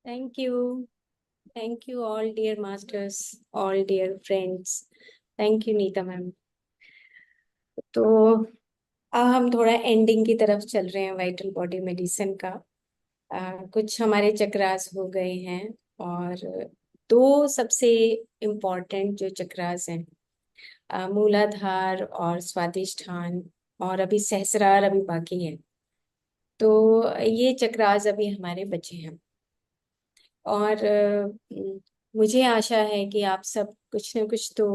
Thank you. Thank you all dear masters, all dear friends. Thank you Neeta ma'am. तो अब हम थोड़ा ending की तरफ चल रहे हैं वाइटल बॉडी मेडिसिन का। कुछ हमारे चक्रास हो गए हैं और दो सबसे इम्पोर्टेंट जो चक्रास हैं, मूलाधार और स्वादिष्ठान, और अभी सहस्रार अभी बाकी है। तो ये चक्रास अभी हमारे बचे हैं। और मुझे आशा है कि आप सब कुछ न कुछ तो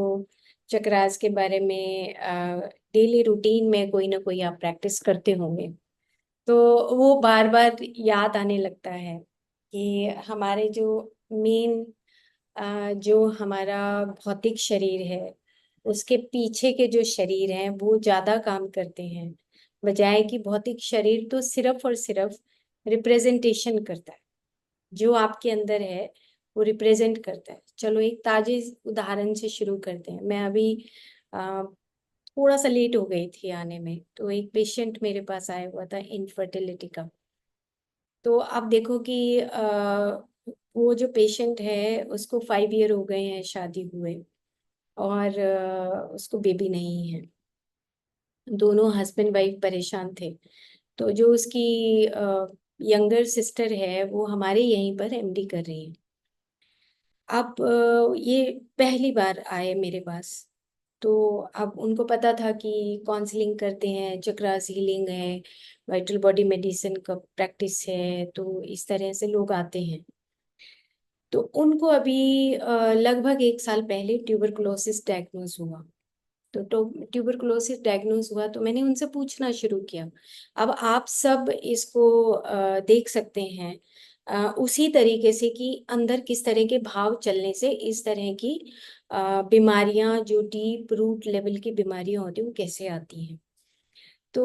चक्रास के बारे में डेली रूटीन में कोई ना कोई आप प्रैक्टिस करते होंगे। तो वो बार बार याद आने लगता है कि हमारे जो मेन जो हमारा भौतिक शरीर है, उसके पीछे के जो शरीर हैं वो ज्यादा काम करते हैं, बजाय कि भौतिक शरीर तो सिर्फ और सिर्फ रिप्रेजेंटेशन करता है। जो आपके अंदर है वो रिप्रेजेंट करता है। चलो एक ताजे उदाहरण से शुरू करते हैं। मैं अभी अ, थोड़ा सा लेट हो गई थी आने में, तो एक पेशेंट मेरे पास आया हुआ था इनफर्टिलिटी का। तो आप देखो कि वो जो पेशेंट है उसको 5 ईयर हो गए हैं शादी हुए, और उसको बेबी नहीं है। दोनों हस्बैंड वाइफ परेशान थे। तो जो उसकी यंगर सिस्टर है वो हमारे यहीं पर एमडी कर रही है। अब ये पहली बार आए मेरे पास। तो अब उनको पता था कि काउंसलिंग करते हैं, चक्रास हीलिंग है, वाइटल बॉडी मेडिसिन का प्रैक्टिस है, तो इस तरह से लोग आते हैं। तो उनको अभी लगभग 1 साल पहले ट्यूबरकुलोसिस डायग्नोज हुआ। तो ट्यूबरकुलोसिस डायग्नोज हुआ तो मैंने उनसे पूछना शुरू किया। अब आप सब इसको देख सकते हैं उसी तरीके से कि अंदर किस तरह के भाव चलने से इस तरह की बीमारियां, जो डीप रूट लेवल की बीमारियां होती हैं, वो कैसे आती हैं। तो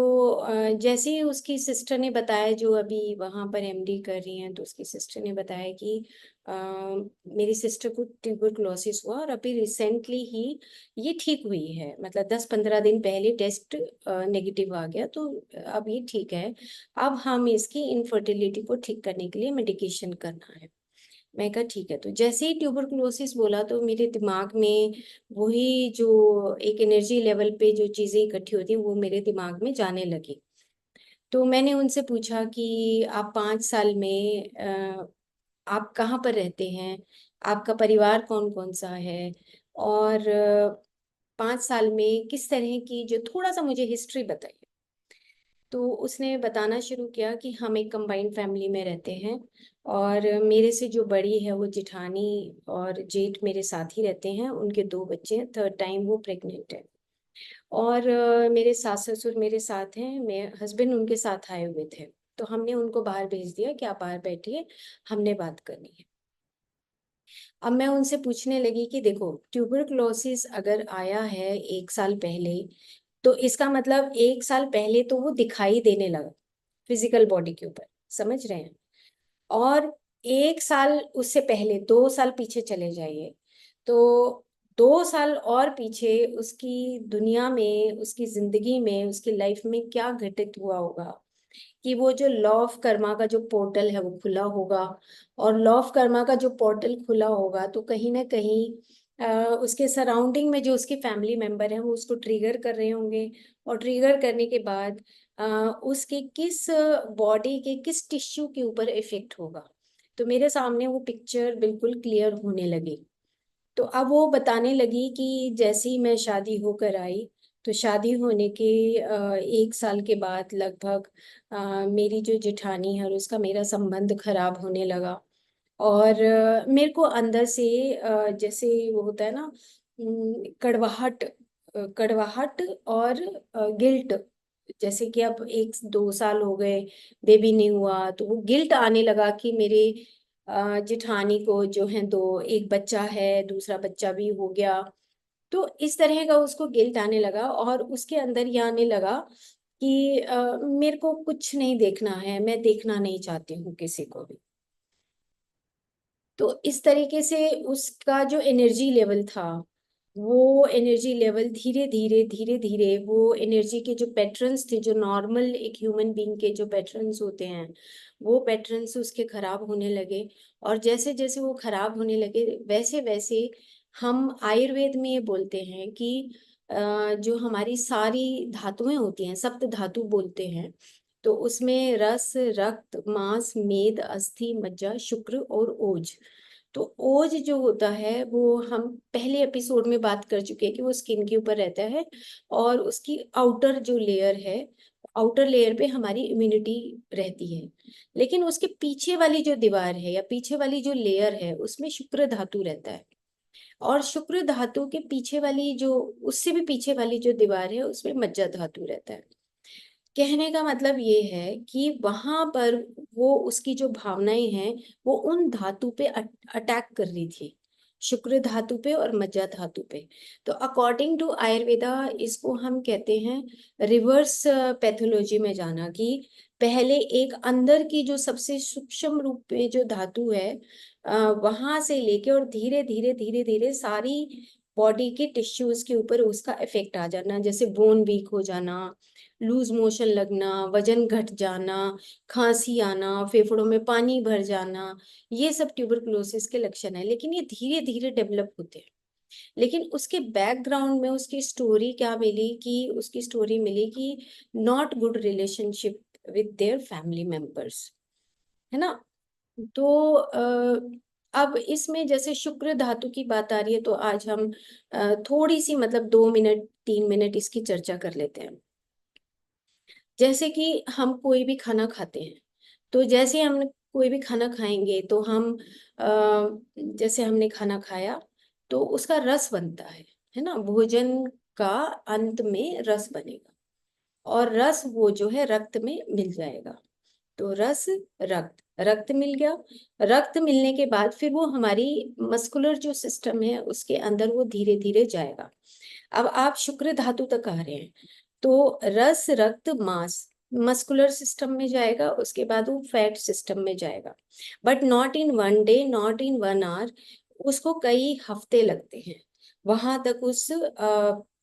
जैसे ही उसकी सिस्टर ने बताया, जो अभी वहां पर एमडी कर रही हैं, तो उसकी सिस्टर ने बताया कि अ, मेरी सिस्टर को ट्यूबरकुलोसिस हुआ और अभी रिसेंटली ही ये ठीक हुई है। मतलब 10-15 दिन पहले टेस्ट नेगेटिव आ गया, तो अब ये ठीक है। अब हम इसकी इनफर्टिलिटी को ठीक करने के लिए मेडिकेशन करना है। मैं कहा ठीक है। तो जैसे ही ट्यूबरकुलोसिस बोला तो मेरे दिमाग में वही जो एक एनर्जी लेवल पे जो चीजें इकट्ठी होती हैं वो मेरे दिमाग में जाने लगी। तो मैंने उनसे पूछा कि आप 5 साल में आप कहाँ पर रहते हैं, आपका परिवार कौन कौन सा है, और 5 साल में किस तरह की, जो थोड़ा सा मुझे हिस्ट्री बताइए। तो उसने बताना शुरू किया कि हम एक कंबाइंड फैमिली में रहते हैं, और मेरे से जो बड़ी है वो जिठानी और जेठ मेरे साथ ही रहते हैं। उनके 2 बच्चे हैं, थर्ड टाइम वो प्रेग्नेंट है। और मेरे सास ससुर मेरे साथ हैं, मैं हस्बैंड उनके साथ आए हुए थे। तो हमने उनको बाहर भेज दिया कि आप बाहर बैठिए, हमने बात करनी है। अब मैं उनसे पूछने लगी कि देखो, ट्यूबरकुलोसिस अगर आया है 1 साल पहले, तो इसका मतलब 1 साल पहले तो वो दिखाई देने लगा फिजिकल बॉडी के ऊपर, समझ रहे हैं। और 1 साल उससे पहले 2 साल पीछे चले जाइए, तो 2 साल और पीछे उसकी दुनिया में, उसकी जिंदगी में, उसकी लाइफ में क्या घटित हुआ होगा। कि वो जो लॉ ऑफ कर्मा का जो पोर्टल है वो खुला होगा। और लॉ ऑफ कर्मा का जो पोर्टल खुला होगा तो कहीं ना कहीं उसके सराउंडिंग में जो उसके फैमिली मेंबर हैं वो उसको ट्रिगर कर रहे होंगे। और ट्रिगर करने के बाद उसके किस बॉडी के किस टिश्यू के ऊपर इफेक्ट होगा। तो मेरे सामने वो पिक्चर बिल्कुल क्लियर होने लगी। तो अब वो बताने लगी कि जैसे ही मैं शादी होकर आई, तो शादी होने के 1 साल के बाद लगभग मेरी जो जेठानी है और उसका मेरा संबंध खराब होने लगा। और मेरे को अंदर से जैसे वो होता है ना, कड़वाहट, कड़वाहट और गिल्ट। जैसे कि अब 1-2 साल हो गए, बेबी नहीं हुआ, तो वो गिल्ट आने लगा कि मेरे जेठानी को जो है दो, एक बच्चा है, दूसरा बच्चा भी हो गया। तो इस तरह का उसको गिल्ट आने लगा, और उसके अंदर ये आने लगा कि मेरे को कुछ नहीं देखना है, मैं देखना नहीं चाहती हूँ किसी को भी। तो इस तरीके से उसका जो एनर्जी लेवल था वो एनर्जी लेवल धीरे धीरे धीरे धीरे, वो एनर्जी के जो पैटर्न्स थे, जो नॉर्मल एक ह्यूमन बीइंग के जो पैटर्न्स होते हैं, वो पैटर्न्स उसके खराब होने लगे। और जैसे जैसे वो खराब होने लगे, वैसे वैसे हम आयुर्वेद में ये बोलते हैं कि जो हमारी सारी धातुएं होती हैं, सप्त धातु बोलते हैं, तो उसमें रस, रक्त, मांस, मेद, अस्थि, मज्जा, शुक्र और ओज। तो ओज जो होता है वो हम पहले एपिसोड में बात कर चुके हैं कि वो स्किन के ऊपर रहता है, और उसकी आउटर जो लेयर है, आउटर लेयर पे हमारी इम्यूनिटी रहती है। लेकिन उसके पीछे वाली जो दीवार है या पीछे वाली जो लेयर है, उसमें शुक्र धातु रहता है। और शुक्र धातु के पीछे वाली जो, उससे भी पीछे वाली जो दीवार है, उसमें मज्जा धातु रहता है। कहने का मतलब ये है कि वहां पर वो उसकी जो भावनाएं हैं, वो उन धातु पे अटैक कर रही थी, शुक्र धातु पे और मज्जा धातु पे। तो अकॉर्डिंग टू आयुर्वेदा इसको हम कहते हैं रिवर्स पैथोलॉजी में जाना, कि पहले एक अंदर की जो सबसे सूक्ष्म रूप में जो धातु है, वहां से लेके और धीरे धीरे धीरे धीरे सारी बॉडी के टिश्यूज के ऊपर उसका इफेक्ट आ जाना, जैसे बोन वीक हो जाना, लूज मोशन लगना, वजन घट जाना, खांसी आना, फेफड़ों में पानी भर जाना, ये सब ट्यूबरकुलोसिस के लक्षण है। लेकिन ये धीरे धीरे डेवलप होते हैं। लेकिन उसके बैकग्राउंड में उसकी स्टोरी क्या मिली, कि उसकी स्टोरी मिली कि not good relationship with their family members, है ना। तो अब इसमें जैसे शुक्र धातु की बात आ रही है, तो आज हम थोड़ी सी मतलब 2 मिनट 3 मिनट इसकी चर्चा कर लेते हैं। जैसे कि हम कोई भी खाना खाते हैं, तो जैसे हम कोई भी खाना खाएंगे तो हम जैसे हमने खाना खाया तो उसका रस बनता है ना। भोजन का अंत में रस बनेगा, और रस वो जो है रक्त में मिल जाएगा। तो रस, रक्त, रक्त मिल गया। रक्त मिलने के बाद फिर वो हमारी मस्कुलर जो सिस्टम है उसके अंदर वो धीरे धीरे जाएगा। अब आप शुक्र धातु तक आ रहे हैं, तो रस, रक्त, मांस मस्कुलर सिस्टम में जाएगा, उसके बाद वो फैट सिस्टम में जाएगा। But not in one day, not in 1 hour, उसको कई हफ्ते लगते हैं वहां तक उस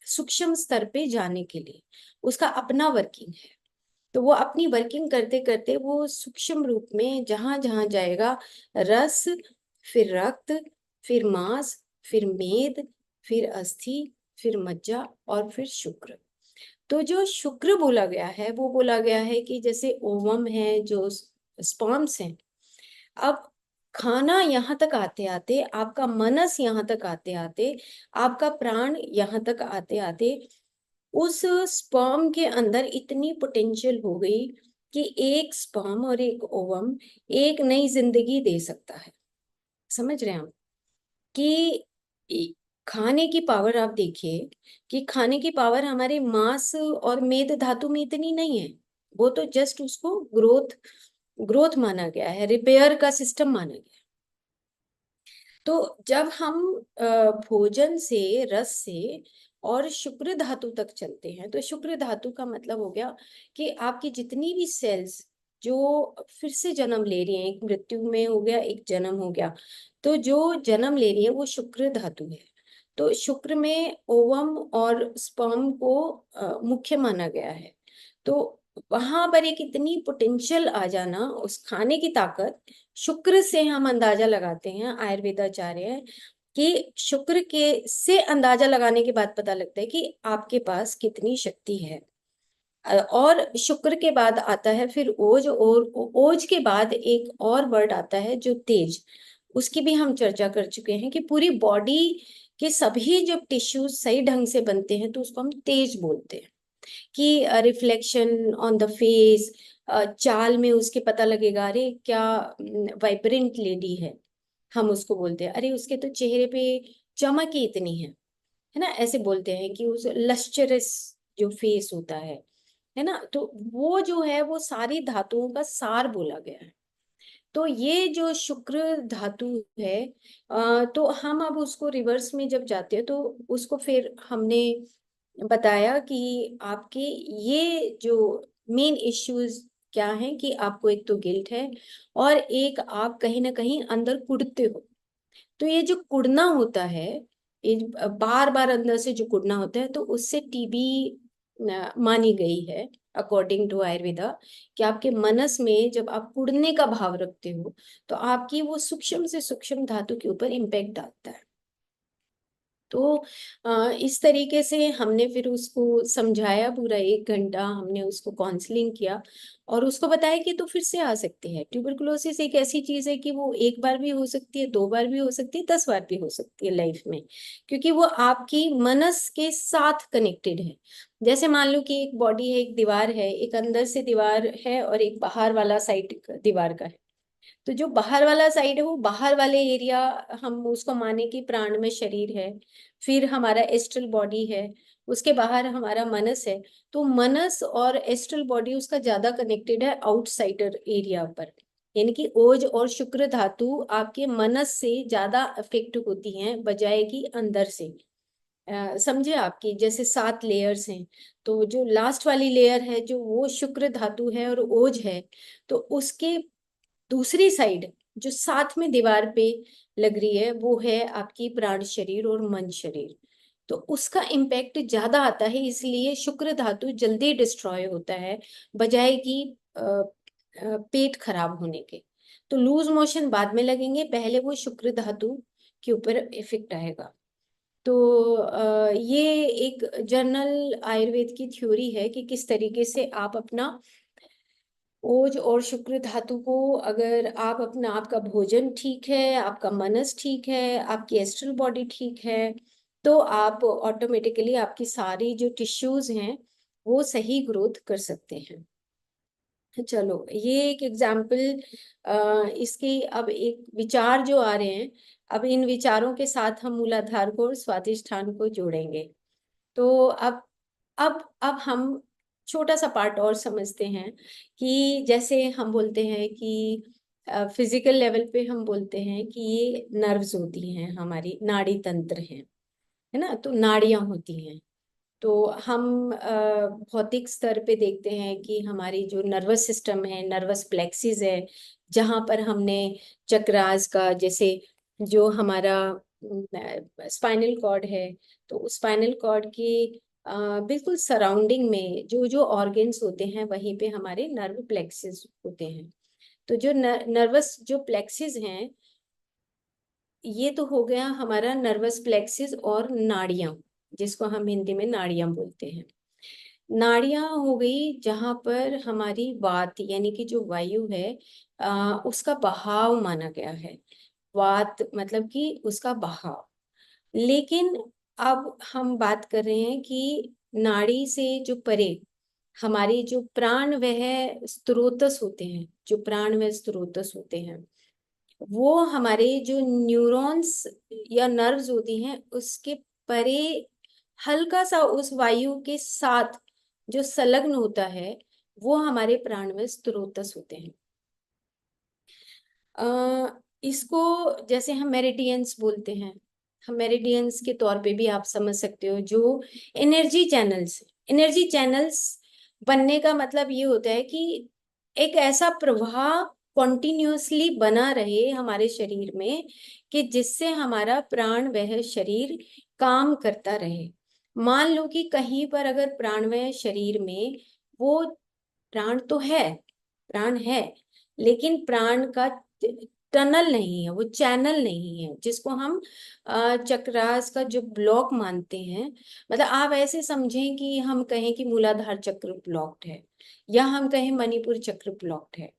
सूक्ष्म स्तर पे जाने के लिए। उसका अपना वर्किंग है। तो वो अपनी वर्किंग करते करते वो सूक्ष्म रूप में जहां जहां जाएगा, रस, फिर रक्त, फिर मांस, फिर मेद, फिर अस्थि, फिर मज्जा, और फिर शुक्र। तो जो शुक्र बोला गया है वो बोला गया है कि जैसे ओवम है, जो स्पर्म्स हैं। अब खाना यहाँ तक आते आते, आपका मनस यहाँ तक आते आते, आपका प्राण यहाँ तक आते आते, उस स्पर्म के अंदर इतनी पोटेंशियल हो गई कि एक स्पर्म और एक ओवम एक नई जिंदगी दे सकता है। समझ रहे हैं आप कि खाने की पावर, आप देखिए कि खाने की पावर हमारे मांस और मेद धातु में इतनी नहीं है। वो तो जस्ट उसको ग्रोथ, ग्रोथ माना गया है, रिपेयर का सिस्टम माना गया है। तो जब हम भोजन से, रस से और शुक्र धातु तक चलते हैं, तो शुक्र धातु का मतलब हो गया कि आपकी जितनी भी सेल्स जो फिर से जन्म ले रही हैं, एक मृत्यु में हो गया, एक जन्म हो गया, तो जो जन्म ले रही है वो शुक्र धातु है। तो शुक्र में ओवम और स्पर्म को मुख्य माना गया है। तो वहां पर एक इतनी पोटेंशियल आ जाना, उस खाने की ताकत, शुक्र से हम अंदाजा लगाते हैं, आयुर्वेदाचार्य है कि शुक्र के से अंदाजा लगाने के बाद पता लगता है कि आपके पास कितनी शक्ति है। और शुक्र के बाद आता है फिर ओज, और ओज के बाद एक और वर्ड आता है जो तेज। उसकी भी हम चर्चा कर चुके हैं कि पूरी बॉडी के सभी जब टिश्यूज सही ढंग से बनते हैं तो उसको हम तेज बोलते हैं। कि रिफ्लेक्शन ऑन द फेस, चाल में उसके पता लगेगा, अरे क्या वाइब्रेंट लेडी है, हम उसको बोलते हैं, अरे उसके तो चेहरे पे चमक ही इतनी है ना। ऐसे बोलते हैं कि उस लश्चरस जो फेस होता है ना। तो वो जो है वो सारी धातुओं का सार बोला गया है। तो ये जो शुक्र धातु है, तो हम अब उसको रिवर्स में जब जाते हैं तो उसको फिर हमने बताया कि आपके ये जो मेन इश्यूज क्या हैं, कि आपको एक तो गिल्ट है, और एक आप कहीं ना कहीं अंदर कुढ़ते हो। तो ये जो कुढ़ना होता है, बार बार अंदर से जो कुड़ना होता है, तो उससे टीबी मानी गई है अकॉर्डिंग टू आयुर्वेदा, कि आपके मनस में जब आप कुड़ने का भाव रखते हो तो आपकी वो सूक्ष्म से सूक्ष्म धातु के ऊपर इम्पैक्ट डालता है। तो इस तरीके से हमने फिर उसको समझाया, पूरा 1 घंटा हमने उसको काउंसलिंग किया और उसको बताया कि तो फिर से आ सकती है। ट्यूबरकुलोसिस एक ऐसी चीज है कि वो एक बार भी हो सकती है, 2 बार भी हो सकती है, 10 बार भी हो सकती है लाइफ में, क्योंकि वो आपकी मनस के साथ कनेक्टेड है। जैसे मान लो कि एक बॉडी है, एक दीवार है, एक अंदर से दीवार है और एक बाहर वाला साइड दीवार का है। तो जो बाहर वाला साइड है, वो बाहर वाले एरिया हम उसको माने कि प्राण में शरीर है, फिर हमारा एस्ट्रल बॉडी है, उसके बाहर हमारा मनस है। तो मनस और एस्ट्रल बॉडी उसका ज्यादा कनेक्टेड है आउटसाइडर एरिया पर, यानी कि ओज और शुक्र धातु आपके मनस से ज्यादा अफेक्ट होती हैं बजाय कि अंदर से। समझे आपकी जैसे 7 लेयर्स हैं, तो जो लास्ट वाली लेयर है जो वो शुक्र धातु है और ओज है, तो उसके दूसरी साइड जो साथ में दीवार पे लग रही है वो है आपकी प्राण शरीर और मन शरीर। तो उसका इम्पैक्ट ज्यादा आता है, इसलिए शुक्र धातु जल्दी डिस्ट्रॉय होता है बजाय कि पेट खराब होने के। तो लूज मोशन बाद में लगेंगे, पहले वो शुक्र धातु के ऊपर इफेक्ट आएगा। तो ये एक जनरल आयुर्वेद की थ्योरी है कि किस तरीके से आप अपना ओज और शुक्र धातु को, अगर आप अपना, आपका भोजन ठीक है, आपका मनस ठीक है, आपकी एस्ट्रल बॉडी ठीक है, तो आप ऑटोमेटिकली आपकी सारी जो टिश्यूज हैं वो सही ग्रोथ कर सकते हैं। चलो ये एक एग्जाम्पल, इसकी अब एक विचार जो आ रहे हैं, अब इन विचारों के साथ हम मूलाधार को और स्वादिष्ठान को जोड़ेंगे। तो अब हम छोटा सा पार्ट और समझते हैं कि जैसे हम बोलते हैं कि फिजिकल लेवल पे हम बोलते हैं कि ये नर्व्स होती हैं, हमारी नाड़ी तंत्र है ना, तो नाड़ियां होती हैं। तो हम भौतिक स्तर पे देखते हैं कि हमारी जो नर्वस सिस्टम है, नर्वस प्लेक्सिस है, जहाँ पर हमने चक्रास का, जैसे जो हमारा स्पाइनल कॉर्ड है, तो स्पाइनल कॉर्ड की बिल्कुल सराउंडिंग में जो जो ऑर्गन्स होते हैं वहीं पे हमारे नर्व प्लेक्सिस होते हैं। तो जो नर्वस जो प्लेक्सिस हैं, ये तो हो गया हमारा नर्वस प्लेक्सिस और नाड़ियां, जिसको हम हिंदी में नाड़ियां बोलते हैं। नाड़ियां हो गई जहां पर हमारी वात यानी कि जो वायु है, उसका बहाव माना गया है। वात मतलब कि उसका बहाव। लेकिन अब हम बात कर रहे हैं कि नाड़ी से जो परे हमारी जो प्राण वह स्त्रोतस होते हैं, जो प्राण वह स्त्रोतस होते हैं, वो हमारे जो न्यूरॉन्स या नर्व्स होती हैं उसके परे हल्का सा उस वायु के साथ जो संलग्न होता है, वो हमारे प्राण में स्त्रोतस होते हैं। इसको जैसे हम मेरिडियंस बोलते हैं, हम मेरिडियंस के तौर पे भी आप समझ सकते हो, जो एनर्जी चैनल्स बनने का मतलब ये होता है कि एक ऐसा प्रवाह कॉन्टिन्यूअसली बना रहे हमारे शरीर में कि जिससे हमारा प्राण वह शरीर काम करता रहे। मान लो कि कहीं पर अगर प्राण वह शरीर में, वो प्राण तो है, प्राण है, लेकिन प्राण का टनल नहीं है, वो चैनल नहीं है, जिसको हम चक्रास का जो ब्लॉक मानते हैं। मतलब आप ऐसे समझें कि हम कहें कि मूलाधार चक्र ब्लॉक्ड है, या हम कहें मणिपुर चक्र ब्लॉक्ड है,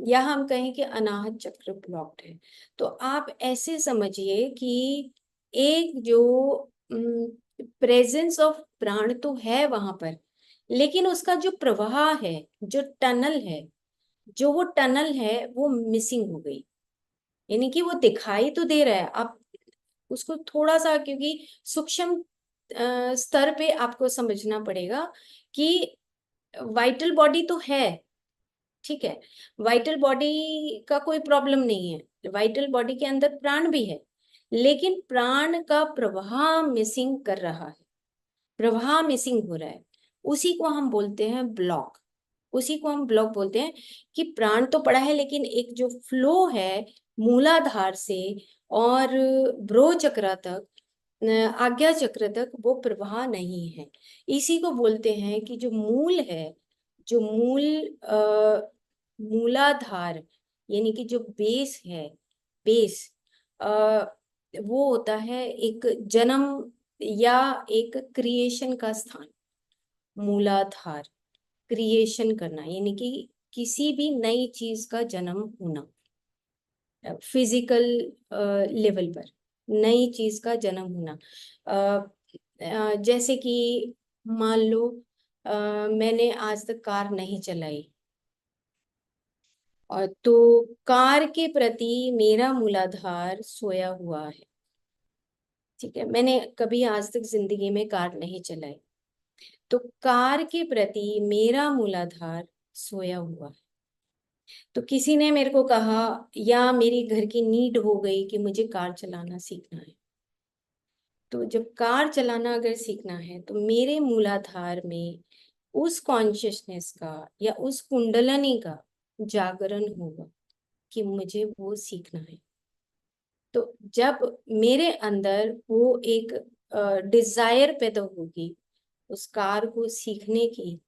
या हम कहें कि अनाहत चक्र ब्लॉक्ड है। तो आप ऐसे समझिए कि एक जो प्रेजेंस ऑफ प्राण तो है वहां पर, लेकिन उसका जो प्रवाह है, जो टनल है, जो वो टनल है वो मिसिंग हो गई। यानी कि वो दिखाई तो दे रहा है, आप उसको थोड़ा सा, क्योंकि सूक्ष्म स्तर पे आपको समझना पड़ेगा कि वाइटल बॉडी तो है, ठीक है, वाइटल बॉडी का कोई प्रॉब्लम नहीं है, वाइटल बॉडी के अंदर प्राण भी है, लेकिन प्राण का प्रवाह मिसिंग कर रहा है, प्रवाह मिसिंग हो रहा है, उसी को हम बोलते हैं ब्लॉक। उसी को हम ब्लॉक बोलते हैं कि प्राण तो पड़ा है, लेकिन एक जो फ्लो है मूलाधार से और ब्रो चक्र तक, आज्ञा चक्र तक वो प्रवाह नहीं है। इसी को बोलते हैं कि जो मूल है, जो मूलाधार, यानी कि जो बेस है, बेस वो होता है एक जन्म या एक क्रिएशन का स्थान। मूलाधार क्रिएशन करना, यानी कि किसी भी नई चीज का जन्म होना, फिजिकल लेवल पर नई चीज का जन्म होना। जैसे कि मान लो मैंने आज तक कार नहीं चलाई, और तो कार के प्रति मेरा मूलाधार सोया हुआ है। ठीक है, मैंने कभी आज तक जिंदगी में कार नहीं चलाई, तो कार के प्रति मेरा मूलाधार सोया हुआ है। तो किसी ने मेरे को कहा, या मेरी घर की नीड हो गई कि मुझे कार चलाना सीखना है, तो जब कार चलाना अगर सीखना है तो मेरे मूलाधार में उस कॉन्शियसनेस का या उस कुंडलनी का जागरण होगा कि मुझे वो सीखना है। तो जब मेरे अंदर वो एक डिजायर पैदा होगी उस कार को सीखने की,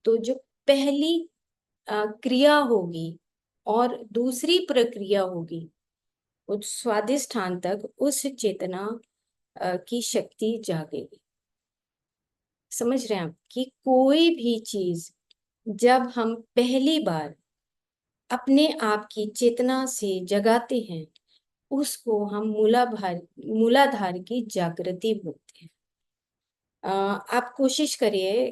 तो जो पहली क्रिया होगी और दूसरी प्रक्रिया होगी, उस स्वादिष्ठान तक उस चेतना की शक्ति जागेगी। समझ रहे हैं आप कि कोई भी चीज जब हम पहली बार अपने आप की चेतना से जगाते हैं, उसको हम मूलाधार की जागृति बोलते हैं। आप कोशिश करिए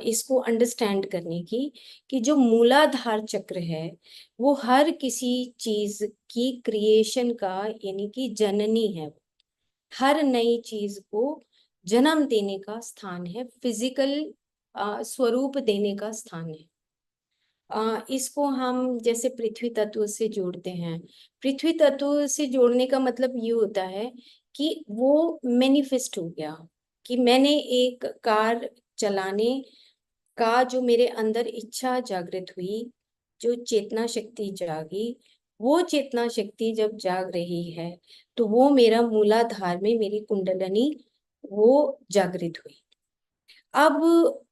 इसको अंडरस्टैंड करने की, कि जो मूलाधार चक्र है वो हर किसी चीज की क्रिएशन का, यानी कि जननी है। हर नई चीज को जन्म देने का स्थान है, फिजिकल स्वरूप देने का स्थान है। इसको हम जैसे पृथ्वी तत्व से जोड़ते हैं। पृथ्वी तत्व से जोड़ने का मतलब ये होता है कि वो मैनिफेस्ट हो गया, कि मैंने एक कार चलाने का जो मेरे अंदर इच्छा जागृत हुई, जो चेतना शक्ति जागी, वो चेतना शक्ति जब जाग रही है तो वो मेरा मूलाधार में मेरी कुंडलनी वो जागृत हुई। अब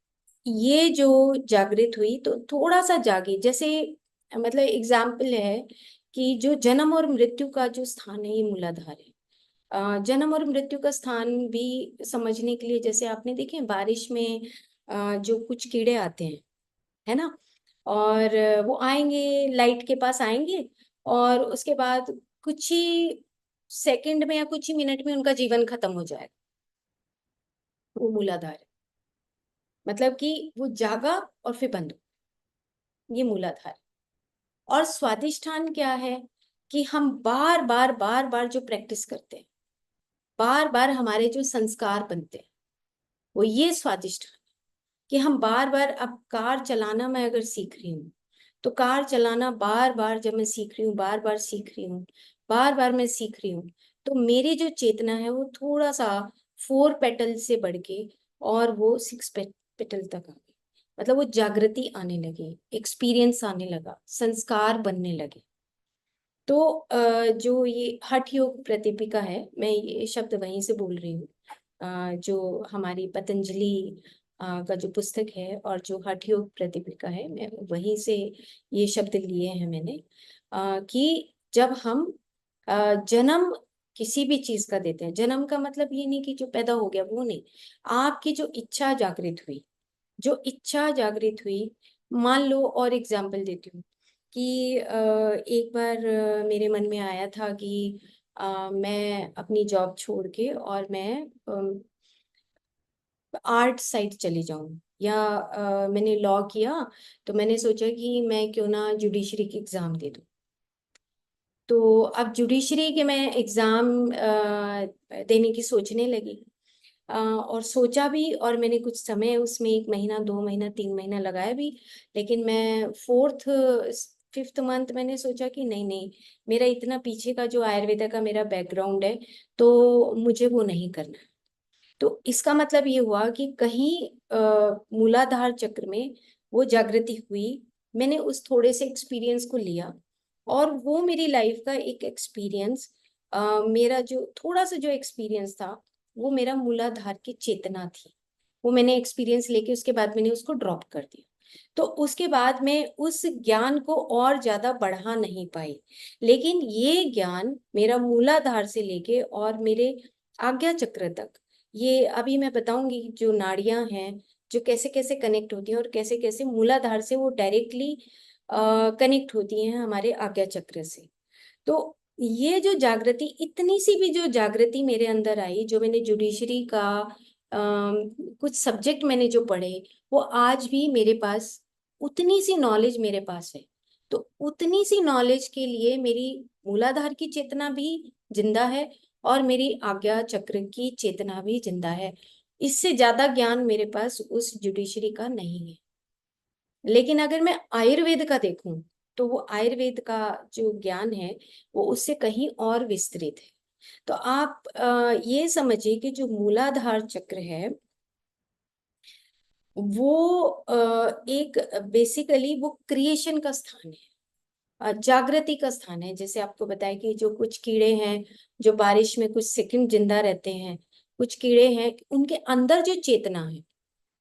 ये जो जागृत हुई तो थोड़ा सा जागी, जैसे मतलब एग्जाम्पल है कि जो जन्म और मृत्यु का जो स्थान है ये मूलाधार है। जन्म और मृत्यु का स्थान भी समझने के लिए, जैसे आपने देखे बारिश में जो कुछ कीड़े आते हैं, है ना, और वो आएंगे, लाइट के पास आएंगे, और उसके बाद कुछ ही सेकंड में या कुछ ही मिनट में उनका जीवन खत्म हो जाएगा। वो मूलाधार है, मतलब कि वो जागा और फिर बंद हो, ये मूलाधार। और स्वादिष्ठान क्या है कि हम बार बार बार बार जो प्रैक्टिस करते हैं, बार बार हमारे जो संस्कार बनते हैं, वो ये स्वादिष्ठान कि हम बार बार, अब कार चलाना मैं अगर सीख रही हूँ, तो कार चलाना बार बार जब मैं सीख रही हूँ, बार बार सीख रही हूँ, बार बार मैं सीख रही हूँ, तो मेरी जो चेतना है वो थोड़ा सा 4 पेटल से बढ़ के और वो 6 पेटल तक आ गई। मतलब वो जागृति आने लगी, एक्सपीरियंस आने लगा, संस्कार बनने लगे। तो जो ये हठ योग प्रतिपिका है, मैं ये शब्द वहीं से बोल रही हूँ, जो हमारी पतंजलि का जो पुस्तक है और जो हठ योग प्रतिपिका है, मैं वहीं से ये शब्द लिए हैं मैंने। कि जब हम जन्म किसी भी चीज का देते हैं, जन्म का मतलब ये नहीं कि जो पैदा हो गया वो नहीं, आपकी जो इच्छा जागृत हुई, जो इच्छा जागृत हुई। मान लो, और एग्जाम्पल देती हूँ कि एक बार मेरे मन में आया था कि मैं अपनी जॉब छोड़ के और मैं आर्ट साइड चली जाऊं, या मैंने लॉ किया, तो मैंने सोचा कि मैं क्यों ना जुडिशरी की एग्जाम दे दूं। तो अब जुडिशरी के मैं एग्जाम देने की सोचने लगी, और सोचा भी, और मैंने कुछ समय उसमें 1 महीना, 2 महीना, 3 महीना लगाया भी। लेकिन मैं 4th 5th मंथ मैंने सोचा कि नहीं नहीं, मेरा इतना पीछे का जो आयुर्वेदा का मेरा बैकग्राउंड है, तो मुझे वो नहीं करना है। तो इसका मतलब ये हुआ कि कहीं मूलाधार चक्र में वो जागृति हुई, मैंने उस थोड़े से एक्सपीरियंस को लिया, और वो मेरी लाइफ का एक एक्सपीरियंस मेरा जो थोड़ा सा जो एक्सपीरियंस था वो मेरा मूलाधार की चेतना थी। वो मैंने एक्सपीरियंस लेके उसके बाद मैंने उसको ड्रॉप कर दिया। तो उसके बाद मैं उस ज्ञान को और ज्यादा बढ़ा नहीं पाई। लेकिन ये ज्ञान मेरा मूलाधार से लेके और मेरे आज्ञा चक्र तक, ये अभी मैं बताऊंगी जो नाड़ियां हैं, जो कैसे कैसे कनेक्ट होती हैं और कैसे कैसे मूलाधार से वो डायरेक्टली कनेक्ट होती हैं हमारे आज्ञा चक्र से। तो ये जो जागृति, इतनी सी भी जो जागृति मेरे अंदर आई, जो मैंने जुडिशरी का कुछ सब्जेक्ट मैंने जो पढ़े, वो आज भी मेरे पास उतनी सी नॉलेज मेरे पास है। तो उतनी सी नॉलेज के लिए मेरी मूलाधार की चेतना भी जिंदा है और मेरी आज्ञा चक्र की चेतना भी जिंदा है। इससे ज्यादा ज्ञान मेरे पास उस जुडिशरी का नहीं है। लेकिन अगर मैं आयुर्वेद का देखूं तो वो आयुर्वेद का जो ज्ञान है वो उससे कहीं और विस्तृत है। तो आप ये समझिए कि जो मूलाधार चक्र है वो एक बेसिकली वो क्रिएशन का स्थान है, जागृति का स्थान है। जैसे आपको बताया कि जो कुछ कीड़े हैं जो बारिश में कुछ सेकंड जिंदा रहते हैं, कुछ कीड़े हैं उनके अंदर जो चेतना है,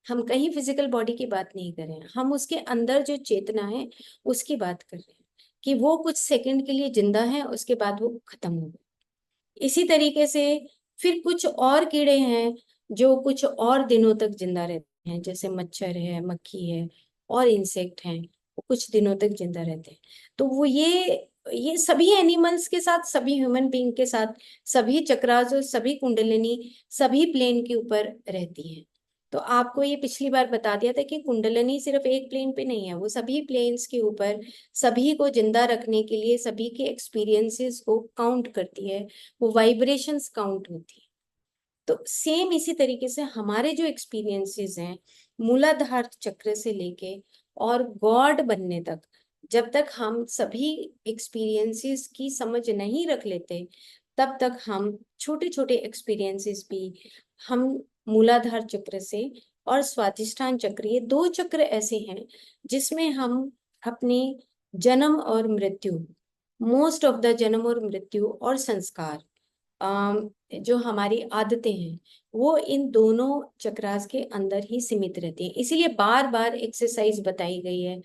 हम कहीं फिजिकल बॉडी की बात नहीं कर रहे हैं, हम उसके अंदर जो चेतना है उसकी बात कर रहे हैं कि वो कुछ सेकंड के लिए जिंदा है, उसके बाद वो खत्म हो गए। इसी तरीके से फिर कुछ और कीड़े हैं जो कुछ और दिनों तक जिंदा रहते हैं, जैसे मच्छर है, मक्खी है और इंसेक्ट हैं, वो कुछ दिनों तक जिंदा रहते हैं। तो वो ये सभी एनिमल्स के साथ, सभी ह्यूमन बीइंग के साथ, सभी चक्रास और सभी कुंडलिनी सभी प्लेन के ऊपर रहती है। तो आपको ये पिछली बार बता दिया था कि कुंडलिनी सिर्फ एक प्लेन पे नहीं है, वो सभी प्लेन्स के ऊपर सभी को जिंदा रखने के लिए सभी के एक्सपीरियंसेस को काउंट करती है, वो वाइब्रेशंस काउंट होती है। तो सेम इसी तरीके से हमारे जो एक्सपीरियंसेस हैं मूलाधार चक्र से लेके और गॉड बनने तक, जब तक हम सभी एक्सपीरियंसेस की समझ नहीं रख लेते तब तक हम छोटे छोटे एक्सपीरियंसेस भी हम मूलाधार चक्र से और स्वादिष्ठान चक्र, ये दो चक्र ऐसे हैं जिसमें हम अपने जन्म और मृत्यु, मोस्ट ऑफ द जन्म और मृत्यु और संस्कार, जो हमारी आदतें हैं वो इन दोनों चक्रास के अंदर ही सीमित रहती हैं। इसीलिए बार बार एक्सरसाइज बताई गई है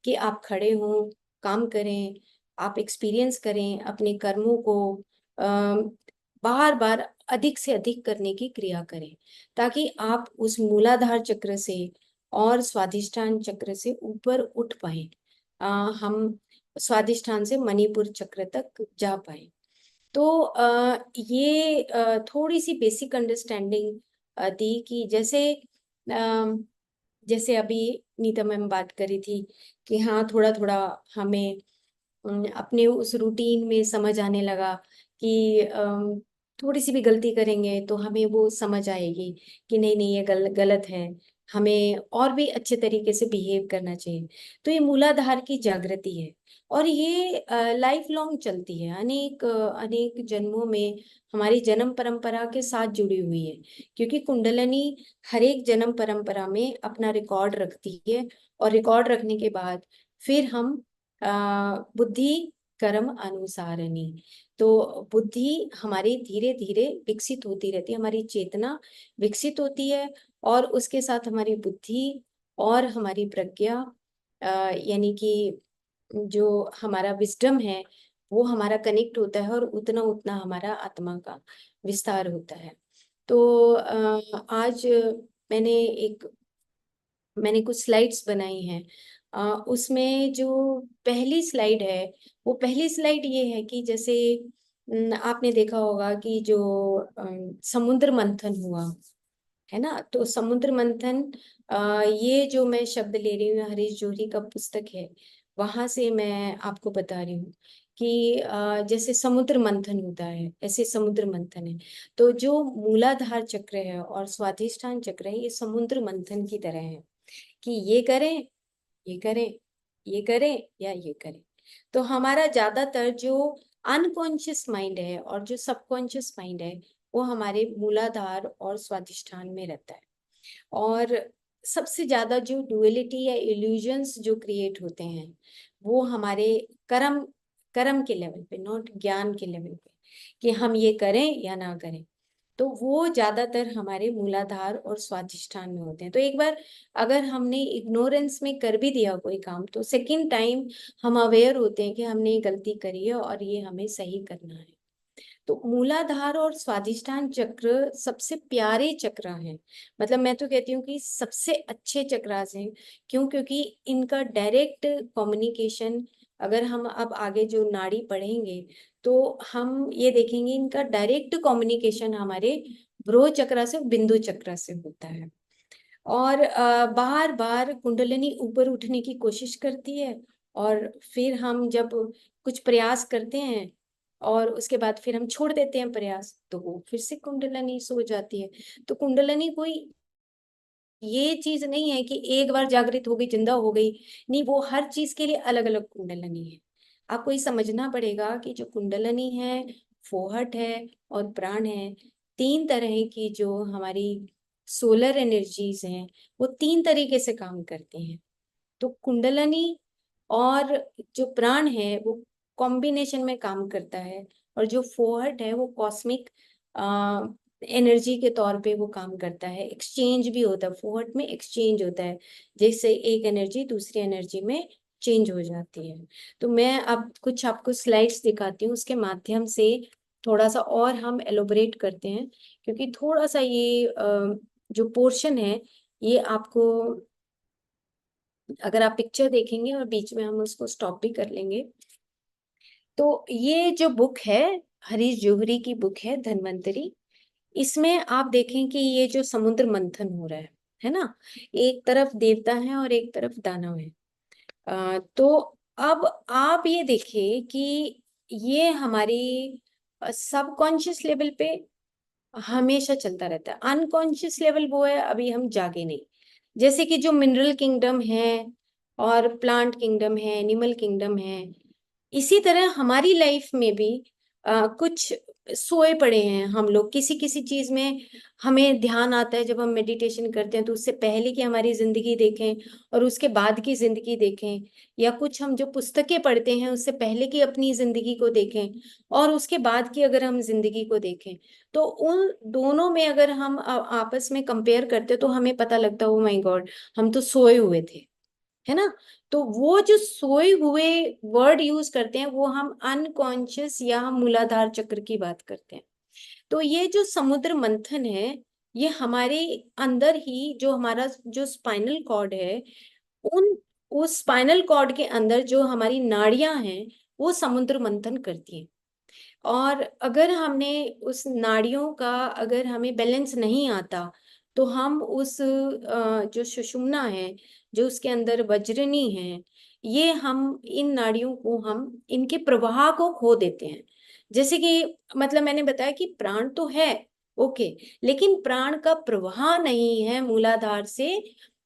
कि आप खड़े हों, काम करें, आप एक्सपीरियंस करें अपने कर्मों को, बार बार अधिक से अधिक करने की क्रिया करें ताकि आप उस मूलाधार चक्र से और स्वाधिष्ठान चक्र से ऊपर उठ पाए, हम स्वाधिष्ठान से मणिपुर चक्र तक जा पाए। तो ये थोड़ी सी बेसिक अंडरस्टैंडिंग थी कि जैसे अभी नीता मैम बात करी थी कि हाँ थोड़ा थोड़ा हमें अपने उस रूटीन में समझ आने लगा कि थोड़ी सी भी गलती करेंगे तो हमें वो समझ आएगी कि नहीं नहीं ये गलत है, हमें और भी अच्छे तरीके से बिहेव करना चाहिए। तो ये मूलाधार की जागृति है और ये लाइफ लॉन्ग चलती है, अनेक जन्मों में हमारी जन्म परंपरा के साथ जुड़ी हुई है, क्योंकि कुंडलिनी हर एक जन्म परंपरा में अपना रिकॉर्ड रखती है और रिकॉर्ड रखने के बाद फिर हम बुद्धि कर्म अनुसारणी, तो बुद्धि हमारी धीरे धीरे विकसित होती रहती है, हमारी चेतना विकसित होती है और उसके साथ हमारी बुद्धि और हमारी प्रज्ञा, यानी कि जो हमारा विजडम है वो हमारा कनेक्ट होता है और उतना उतना हमारा आत्मा का विस्तार होता है। तो आज मैंने एक मैंने कुछ स्लाइड्स बनाई हैं। उसमें जो पहली स्लाइड है, वो पहली स्लाइड ये है कि जैसे आपने देखा होगा कि जो समुद्र मंथन हुआ है ना, तो समुद्र मंथन, ये जो मैं शब्द ले रही हूँ हरीश जोशी का पुस्तक है, वहां से मैं आपको बता रही हूँ कि जैसे समुद्र मंथन होता है ऐसे समुद्र मंथन है। तो जो मूलाधार चक्र है और स्वाधिष्ठान चक्र है ये समुद्र मंथन की तरह है कि ये करें, ये करें, ये करें या ये करें। तो हमारा ज्यादातर जो अनकॉन्शियस माइंड है और जो सबकॉन्शियस माइंड है वो हमारे मूलाधार और स्वाधिष्ठान में रहता है। और सबसे ज्यादा जो डुअलिटी या इल्यूजन्स जो क्रिएट होते हैं वो हमारे कर्म कर्म के लेवल पे, नॉट ज्ञान के लेवल पे। कि हम ये करें या ना करें। तो वो ज्यादातर हमारे मूलाधार और स्वादिष्ठान में होते हैं। तो एक बार अगर हमने इग्नोरेंस में कर भी दिया कोई काम, तो सेकंड टाइम हम अवेयर होते हैं कि हमने ये गलती करी है और ये हमें सही करना है। तो मूलाधार और स्वादिष्ठान चक्र सबसे प्यारे चक्र हैं। मतलब मैं तो कहती हूँ कि सबसे अच्छे चक्रास हैं। क्यों? क्योंकि इनका डायरेक्ट कम्युनिकेशन, अगर हम अब आगे जो नाड़ी पढ़ेंगे तो हम ये देखेंगे इनका डायरेक्ट कम्युनिकेशन हमारे भ्रू चक्र से, बिंदु चक्र से होता है। और बार बार कुंडलिनी ऊपर उठने की कोशिश करती है, और फिर हम जब कुछ प्रयास करते हैं और उसके बाद फिर हम छोड़ देते हैं प्रयास, तो वो फिर से कुंडलिनी सो जाती है। तो कुंडलिनी कोई ये चीज नहीं है कि एक बार जागृत हो गई जिंदा हो गई, नहीं, वो हर चीज के लिए अलग अलग कुंडलिनी है। आपको ये समझना पड़ेगा कि जो कुंडलिनी है, फोहट है और प्राण है, तीन तरह की जो हमारी सोलर एनर्जीज हैं, वो तीन तरीके से काम करती हैं। तो कुंडलिनी और जो प्राण है वो कॉम्बिनेशन में काम करता है, और जो फोहट है वो कॉस्मिक एनर्जी के तौर पे वो काम करता है। एक्सचेंज भी होता है, फोहट में एक्सचेंज होता है, जैसे एक एनर्जी दूसरी एनर्जी में चेंज हो जाती है। तो मैं अब कुछ आपको स्लाइड्स दिखाती हूँ, उसके माध्यम से थोड़ा सा और हम एलोबरेट करते हैं, क्योंकि थोड़ा सा ये जो पोर्शन है ये आपको, अगर आप पिक्चर देखेंगे और बीच में हम उसको स्टॉप भी कर लेंगे, तो ये जो बुक है, हरीश जौहरी की बुक है धन्वंतरी, इसमें आप देखें कि ये जो समुद्र मंथन हो रहा है ना, एक तरफ देवता है और एक तरफ दानव है। तो अब आप ये देखिए कि ये हमारी सबकॉन्शियस लेवल पे हमेशा चलता रहता है। अनकॉन्शियस लेवल वो है, अभी हम जागे नहीं। जैसे कि जो मिनरल किंगडम है और प्लांट किंगडम है, एनिमल किंगडम है, इसी तरह हमारी लाइफ में भी कुछ सोए पड़े हैं हम लोग। किसी किसी चीज में हमें ध्यान आता है जब हम मेडिटेशन करते हैं, तो उससे पहले की हमारी जिंदगी देखें और उसके बाद की जिंदगी देखें, या कुछ हम जो पुस्तकें पढ़ते हैं उससे पहले की अपनी जिंदगी को देखें और उसके बाद की अगर हम जिंदगी को देखें, तो उन दोनों में अगर हम आपस में कंपेयर करते तो हमें पता लगता है, ओ माय गॉड, हम तो सोए हुए थे, है ना। तो वो जो सोए हुए वर्ड यूज करते हैं वो हम अनकॉन्शियस या हम मूलाधार चक्र की बात करते हैं। तो ये जो समुद्र मंथन है, ये हमारे अंदर ही जो हमारा जो स्पाइनल कॉर्ड है, उन उस स्पाइनल कॉर्ड के अंदर जो हमारी नाड़ियां हैं वो समुद्र मंथन करती हैं। और अगर हमने उस नाड़ियों का, अगर हमें बैलेंस नहीं आता, तो हम उस जो सुषुम्ना है, जो उसके अंदर वज्रनी है, ये हम इन नाड़ियों को, हम इनके प्रवाह को खो देते हैं। जैसे कि मतलब मैंने बताया कि प्राण तो है, ओके, लेकिन प्राण का प्रवाह नहीं है मूलाधार से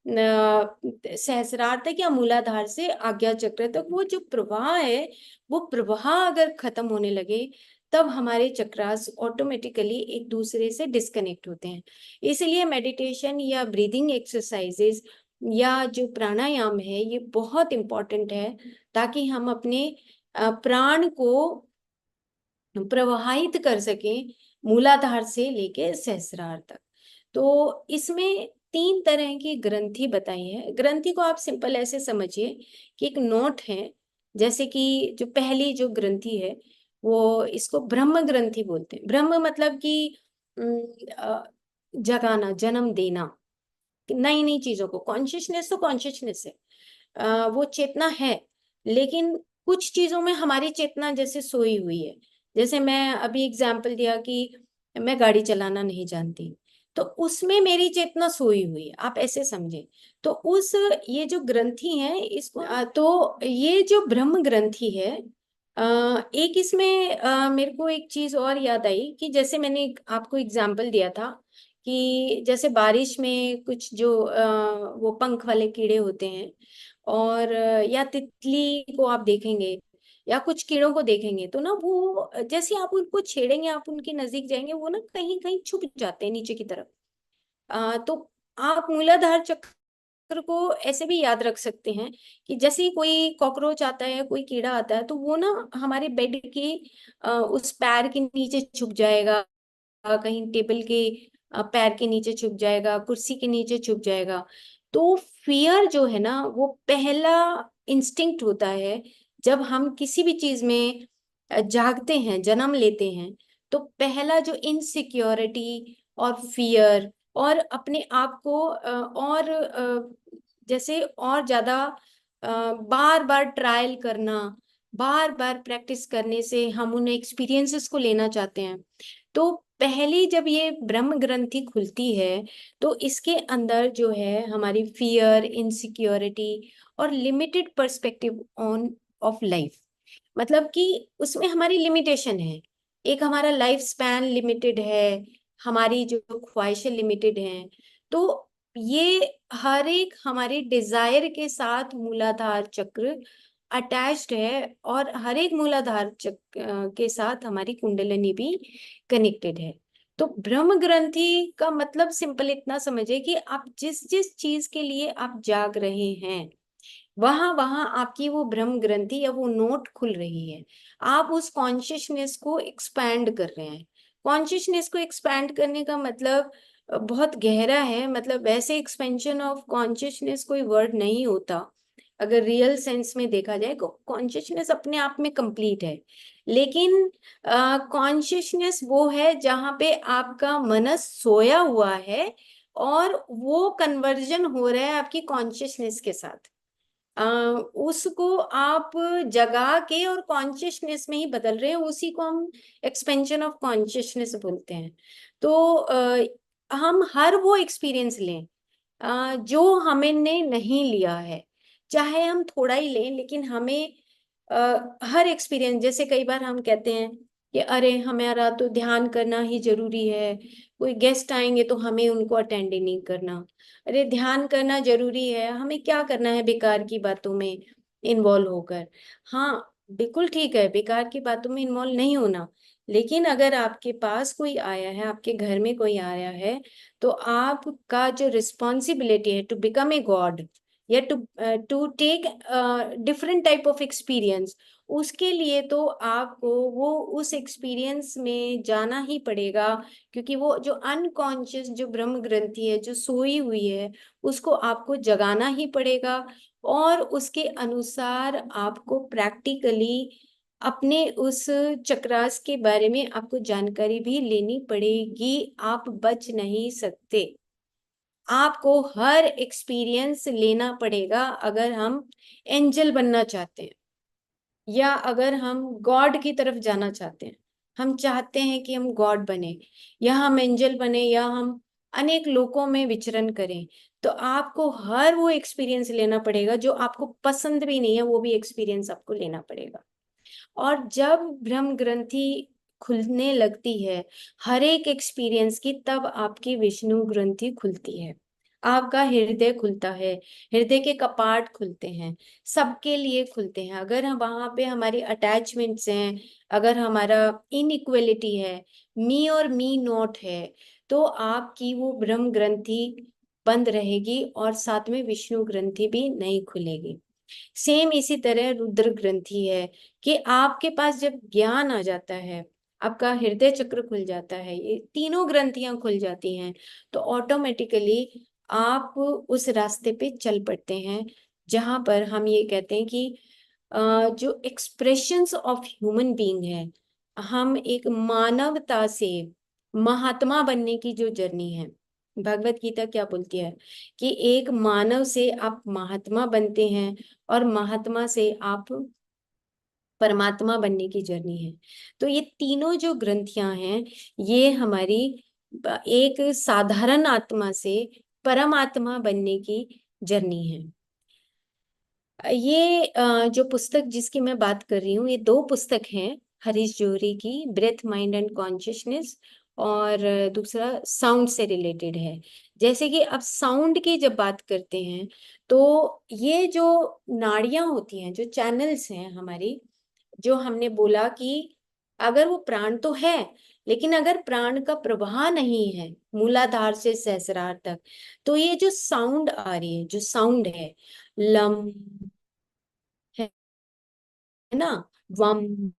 सहस्रार तक या मूलाधार से आज्ञा चक्र तक। वो जो प्रवाह है, वो प्रवाह अगर खत्म होने लगे, तब हमारे चक्रास ऑटोमेटिकली एक दूसरे से डिस्कनेक्ट होते हैं। इसलिए मेडिटेशन या ब्रीदिंग एक्सरसाइजेस या जो प्राणायाम है ये बहुत इम्पोर्टेंट है, ताकि हम अपने प्राण को प्रवाहित कर सकें मूलाधार से लेके सहस्रार तक। तो इसमें तीन तरह की ग्रंथि बताई है। ग्रंथि को आप सिंपल ऐसे समझिए कि एक नोट है। जैसे कि जो पहली जो ग्रंथि है वो, इसको ब्रह्म ग्रंथि बोलते हैं। ब्रह्म मतलब कि जगाना, जन्म देना नई नई चीजों को। कॉन्शियसनेस तो कॉन्शियसनेस है, वो चेतना है, लेकिन कुछ चीजों में हमारी चेतना जैसे सोई हुई है। जैसे मैं अभी एग्जाम्पल दिया कि मैं गाड़ी चलाना नहीं जानती, तो उसमें मेरी चेतना सोई हुई है, आप ऐसे समझे। तो उस ये जो ग्रंथि है इसको तो ये जो ब्रह्म ग्रंथि है, एक इसमें मेरे को एक चीज और याद आई कि जैसे मैंने आपको एग्जाम्पल दिया था कि जैसे बारिश में कुछ जो वो पंख वाले कीड़े होते हैं, और या तितली को आप देखेंगे या कुछ कीड़ों को देखेंगे, तो ना वो जैसे आप उनको छेड़ेंगे, आप उनके नजदीक जाएंगे, वो ना कहीं कहीं छुप जाते हैं नीचे की तरफ। तो आप मूलाधार चक्र सूत्र को ऐसे भी याद रख सकते हैं कि जैसे ही कोई कॉकरोच आता है, कोई कीड़ा आता है, तो वो ना हमारे बेड के उस पैर के नीचे छुप जाएगा, कहीं टेबल के पैर के नीचे छुप जाएगा, कुर्सी के नीचे छुप जाएगा। तो फियर जो है ना, वो पहला इंस्टिंक्ट होता है जब हम किसी भी चीज में जागते हैं, जन्म लेते हैं। तो पहला जो इनसिक्योरिटी और फियर और अपने आप को और जैसे और ज्यादा बार बार ट्रायल करना, बार बार प्रैक्टिस करने से हम उन एक्सपीरियंसेस को लेना चाहते हैं। तो पहली जब ये ब्रह्म ग्रंथि खुलती है, तो इसके अंदर जो है हमारी फियर, इनसिक्योरिटी और limited perspective on off life, मतलब कि उसमें हमारी लिमिटेशन है। एक हमारा लाइफ स्पैन लिमिटेड है, हमारी जो ख्वाहिशें लिमिटेड हैं। तो ये हर एक हमारे डिजायर के साथ मूलाधार चक्र अटैच्ड है, और हर एक मूलाधार चक्र के साथ हमारी कुंडलिनी भी कनेक्टेड है। तो ब्रह्म ग्रंथि का मतलब सिंपल इतना समझे कि आप जिस जिस चीज के लिए आप जाग रहे हैं, वहां वहां आपकी वो ब्रह्म ग्रंथि या वो नोट खुल रही है। आप उस कॉन्शियसनेस को एक्सपैंड कर रहे हैं। कॉन्शियसनेस को एक्सपैंड करने का मतलब बहुत गहरा है। मतलब वैसे एक्सपेंशन ऑफ कॉन्शियसनेस कोई वर्ड नहीं होता, अगर रियल सेंस में देखा जाए। कॉन्शियसनेस अपने आप में कंप्लीट है, लेकिन कॉन्शियसनेस वो है जहाँ पे आपका मनस सोया हुआ है और वो कन्वर्जन हो रहा है आपकी कॉन्शियसनेस के साथ। अ, उसको आप जगा के और कॉन्शियसनेस में ही बदल रहे हैं, उसी को हम एक्सपेंशन ऑफ कॉन्शियसनेस बोलते हैं। तो हम हर वो एक्सपीरियंस लें जो हमने नहीं लिया है, चाहे हम थोड़ा ही लें, लेकिन हमें हर एक्सपीरियंस, जैसे कई बार हम कहते हैं कि अरे हमारा तो ध्यान करना ही जरूरी है, कोई गेस्ट आएंगे तो हमें उनको अटेंड ही नहीं करना। अरे ध्यान करना जरूरी है, हमें क्या करना है बेकार की बातों में इन्वॉल्व होकर। हाँ, बिल्कुल ठीक है बेकार की बातों में इन्वॉल्व नहीं होना, लेकिन अगर आपके पास कोई आया है, आपके घर में कोई आया है, तो आपका जो रिस्पॉन्सिबिलिटी है टू बिकम ए गॉड, या to take different type of experience, उसके लिए तो आपको वो उस एक्सपीरियंस में जाना ही पड़ेगा। क्योंकि वो जो अनकॉन्शियस जो ब्रह्म ग्रंथि है जो सोई हुई है, उसको आपको जगाना ही पड़ेगा, और उसके अनुसार आपको प्रैक्टिकली अपने उस चक्रास के बारे में आपको जानकारी भी लेनी पड़ेगी। आप बच नहीं सकते, आपको हर एक्सपीरियंस लेना पड़ेगा अगर हम एंजल बनना चाहते हैं, या अगर हम गॉड की तरफ जाना चाहते हैं। हम चाहते हैं कि हम गॉड बने, या हम एंजल बने, या हम अनेक लोकों में विचरण करें। तो आपको हर वो एक्सपीरियंस लेना पड़ेगा जो आपको पसंद भी नहीं है, वो भी एक्सपीरियंस आपको लेना पड़ेगा। और जब ब्रह्म ग्रंथि खुलने लगती है हर एक एक्सपीरियंस की, तब आपकी विष्णु ग्रंथि खुलती है, आपका हृदय खुलता है, हृदय के कपाट खुलते हैं, सबके लिए खुलते हैं। अगर हम वहां पे हमारी अटैचमेंट्स हैं, अगर हमारा इनइक्वलिटी है, मी और मी नॉट है, तो आपकी वो ब्रह्म ग्रंथि बंद रहेगी और साथ में विष्णु ग्रंथि भी नहीं खुलेगी। सेम इसी तरह रुद्र ग्रंथि है कि आपके पास जब ज्ञान आ जाता है, आपका हृदय चक्र खुल जाता है, ये तीनों ग्रंथियां खुल जाती हैं, तो ऑटोमेटिकली आप उस रास्ते पे चल पड़ते हैं जहां पर हम ये कहते हैं कि जो एक्सप्रेशंस ऑफ ह्यूमन बीइंग है, हम एक मानवता से महात्मा बनने की जो जर्नी है, भगवत गीता क्या बोलती है कि एक मानव से आप महात्मा बनते हैं, और महात्मा से आप परमात्मा बनने की जर्नी है। तो ये तीनों जो ग्रंथियां हैं, ये हमारी एक साधारण आत्मा से परमात्मा बनने की जर्नी है। ये जो पुस्तक जिसकी मैं बात कर रही हूँ, ये दो पुस्तक हैं हरीश जौहरी की, ब्रेथ माइंड एंड कॉन्शियसनेस, और दूसरा साउंड से रिलेटेड है। जैसे कि अब साउंड की जब बात करते हैं, तो ये जो नाड़ियां होती हैं, जो चैनल्स हैं हमारी, जो हमने बोला कि अगर वो प्राण तो है, लेकिन अगर प्राण का प्रवाह नहीं है मूलाधार से सहस्रार तक, तो ये जो साउंड आ रही है, जो साउंड है, लम, है ना, वम,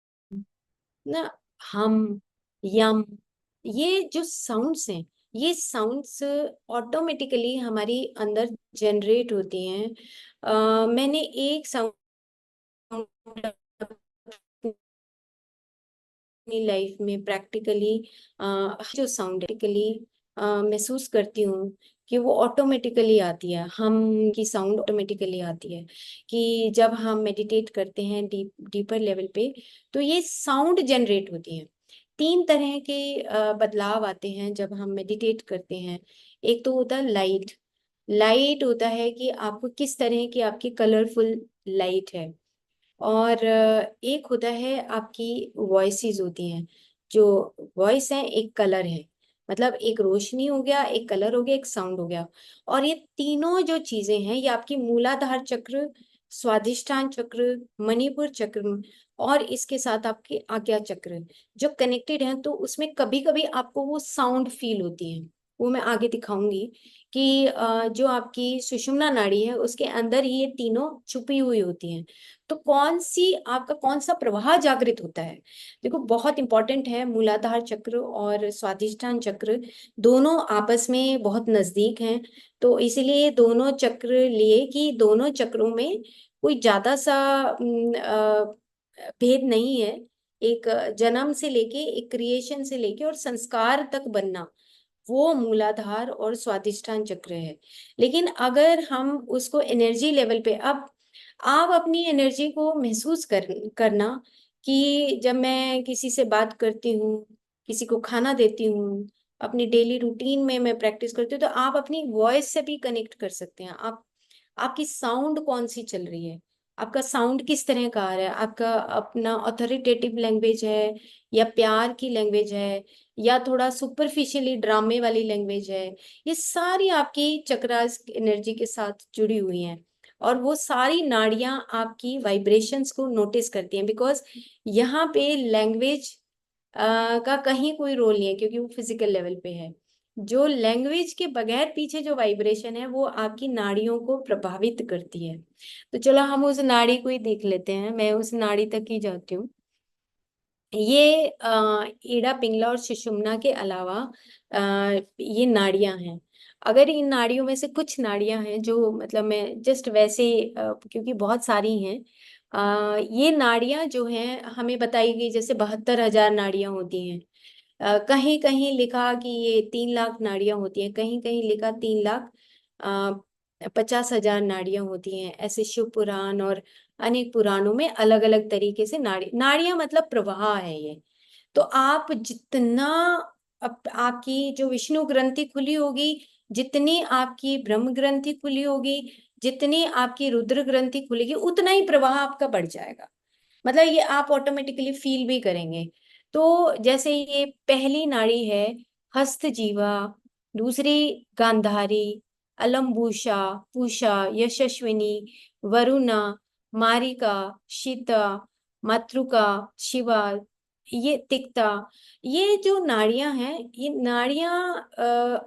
ना, हम, यम, ये जो साउंड्स हैं, ये साउंड्स ऑटोमेटिकली हमारी अंदर जनरेट होती हैं। मैंने एक साउंड अपनी लाइफ में प्रैक्टिकली जो साउंडेटिकली महसूस करती हूँ कि वो ऑटोमेटिकली आती है, हम की साउंड ऑटोमेटिकली आती है, कि जब हम मेडिटेट करते हैं डीपर लेवल पे, तो ये साउंड जनरेट होती है। तीन तरह के बदलाव आते हैं जब हम मेडिटेट करते हैं। एक तो होता है लाइट। लाइट होता है कि आपको किस तरह की आपकी कलरफुल लाइट है। और एक होता है आपकी वॉइसेस होती हैं। जो वॉइस है एक कलर है, मतलब एक रोशनी हो गया, एक कलर हो गया, एक साउंड हो गया। और ये तीनों जो चीजें हैं, ये आपकी मूलाधार चक्र, स्वादिष्ठान चक्र, मणिपुर चक्र और इसके साथ आपके आज्ञा चक्र जो कनेक्टेड हैं, तो उसमें कभी कभी आपको वो साउंड फील होती है। वो मैं आगे दिखाऊंगी कि जो आपकी सुषुम्ना नाड़ी है उसके अंदर ही ये तीनों छुपी हुई होती हैं। तो कौन सी आपका कौन सा प्रवाह जागृत होता है, देखो बहुत इंपॉर्टेंट है। मूलाधार चक्र और स्वादिष्ठान चक्र दोनों आपस में बहुत नजदीक हैं। तो इसीलिए दोनों चक्र लिए कि दोनों चक्रों में कोई ज्यादा सा भेद नहीं है। एक जन्म से लेके, एक क्रिएशन से लेके और संस्कार तक बनना, वो मूलाधार और स्वादिष्ठान चक्र है। लेकिन अगर हम उसको एनर्जी लेवल पे, अब आप अपनी एनर्जी को महसूस करना कि जब मैं किसी से बात करती हूँ, किसी को खाना देती हूँ, अपनी डेली रूटीन में मैं प्रैक्टिस करती हूँ, तो आप अपनी वॉइस से भी कनेक्ट कर सकते हैं। आप, आपकी साउंड कौन सी चल रही है, आपका साउंड किस तरह का आ रहा है, आपका अपना ऑथोरिटेटिव लैंग्वेज है या प्यार की लैंग्वेज है या थोड़ा सुपरफिशियली ड्रामे वाली लैंग्वेज है, ये सारी आपकी चक्रास एनर्जी के साथ जुड़ी हुई हैं। और वो सारी नाड़ियां आपकी वाइब्रेशंस को नोटिस करती हैं, बिकॉज यहाँ पे लैंग्वेज का कहीं कोई रोल नहीं है, क्योंकि वो फिजिकल लेवल पे है। जो लैंग्वेज के बगैर पीछे जो वाइब्रेशन है वो आपकी नाड़ियों को प्रभावित करती है। तो चलो हम उस नाड़ी को ही देख लेते हैं, मैं उस नाड़ी तक ही जाती हूँ। ये ईड़ा पिंगला और सुषुम्ना के अलावा ये नाड़ियां हैं। अगर इन नाड़ियों में से कुछ नाड़ियां हैं जो, मतलब मैं जस्ट वैसे क्योंकि बहुत सारी हैं, ये नाड़ियां जो हैं हमें बताई गई जैसे 72,000 नाड़ियां होती हैं। कहीं कहीं लिखा कि ये 3 लाख नाड़ियां होती हैं, कहीं कहीं लिखा 3,50,000 नाड़ियां होती हैं। ऐसे शिव पुराण और अनेक पुराणों में अलग अलग तरीके से नाड़ियां मतलब प्रवाह है ये। तो आप जितना आपकी जो विष्णु ग्रंथि खुली होगी, जितनी आपकी ब्रह्म ग्रंथि खुली होगी, जितनी आपकी रुद्र ग्रंथि खुलेगी, उतना ही प्रवाह आपका बढ़ जाएगा। मतलब ये आप ऑटोमेटिकली फील भी करेंगे। तो जैसे ये पहली नाड़ी है हस्त जीवा, दूसरी गांधारी, अलम्बुषा, पूषा, यशस्विनी, वरुणा, मारिका, शीता, मातृका, शिवा, ये तिक्ता। ये जो नाड़ियां हैं, ये नाड़ियां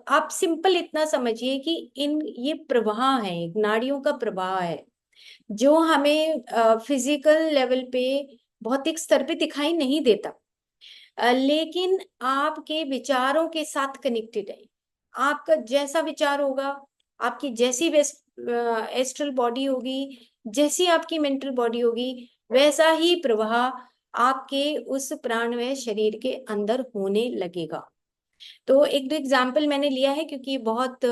आप सिंपल इतना समझिए कि इन ये प्रवाह है, एक नाड़ियों का प्रवाह है जो हमें फिजिकल लेवल पे, भौतिक स्तर पे दिखाई नहीं देता, लेकिन आपके विचारों के साथ कनेक्टेड है। आपका जैसा विचार होगा, आपकी जैसी एस्ट्रल बॉडी होगी, जैसी आपकी मेंटल बॉडी होगी, वैसा ही प्रवाह आपके उस प्राणमय शरीर के अंदर होने लगेगा। तो एक दो एग्जाम्पल मैंने लिया है क्योंकि बहुत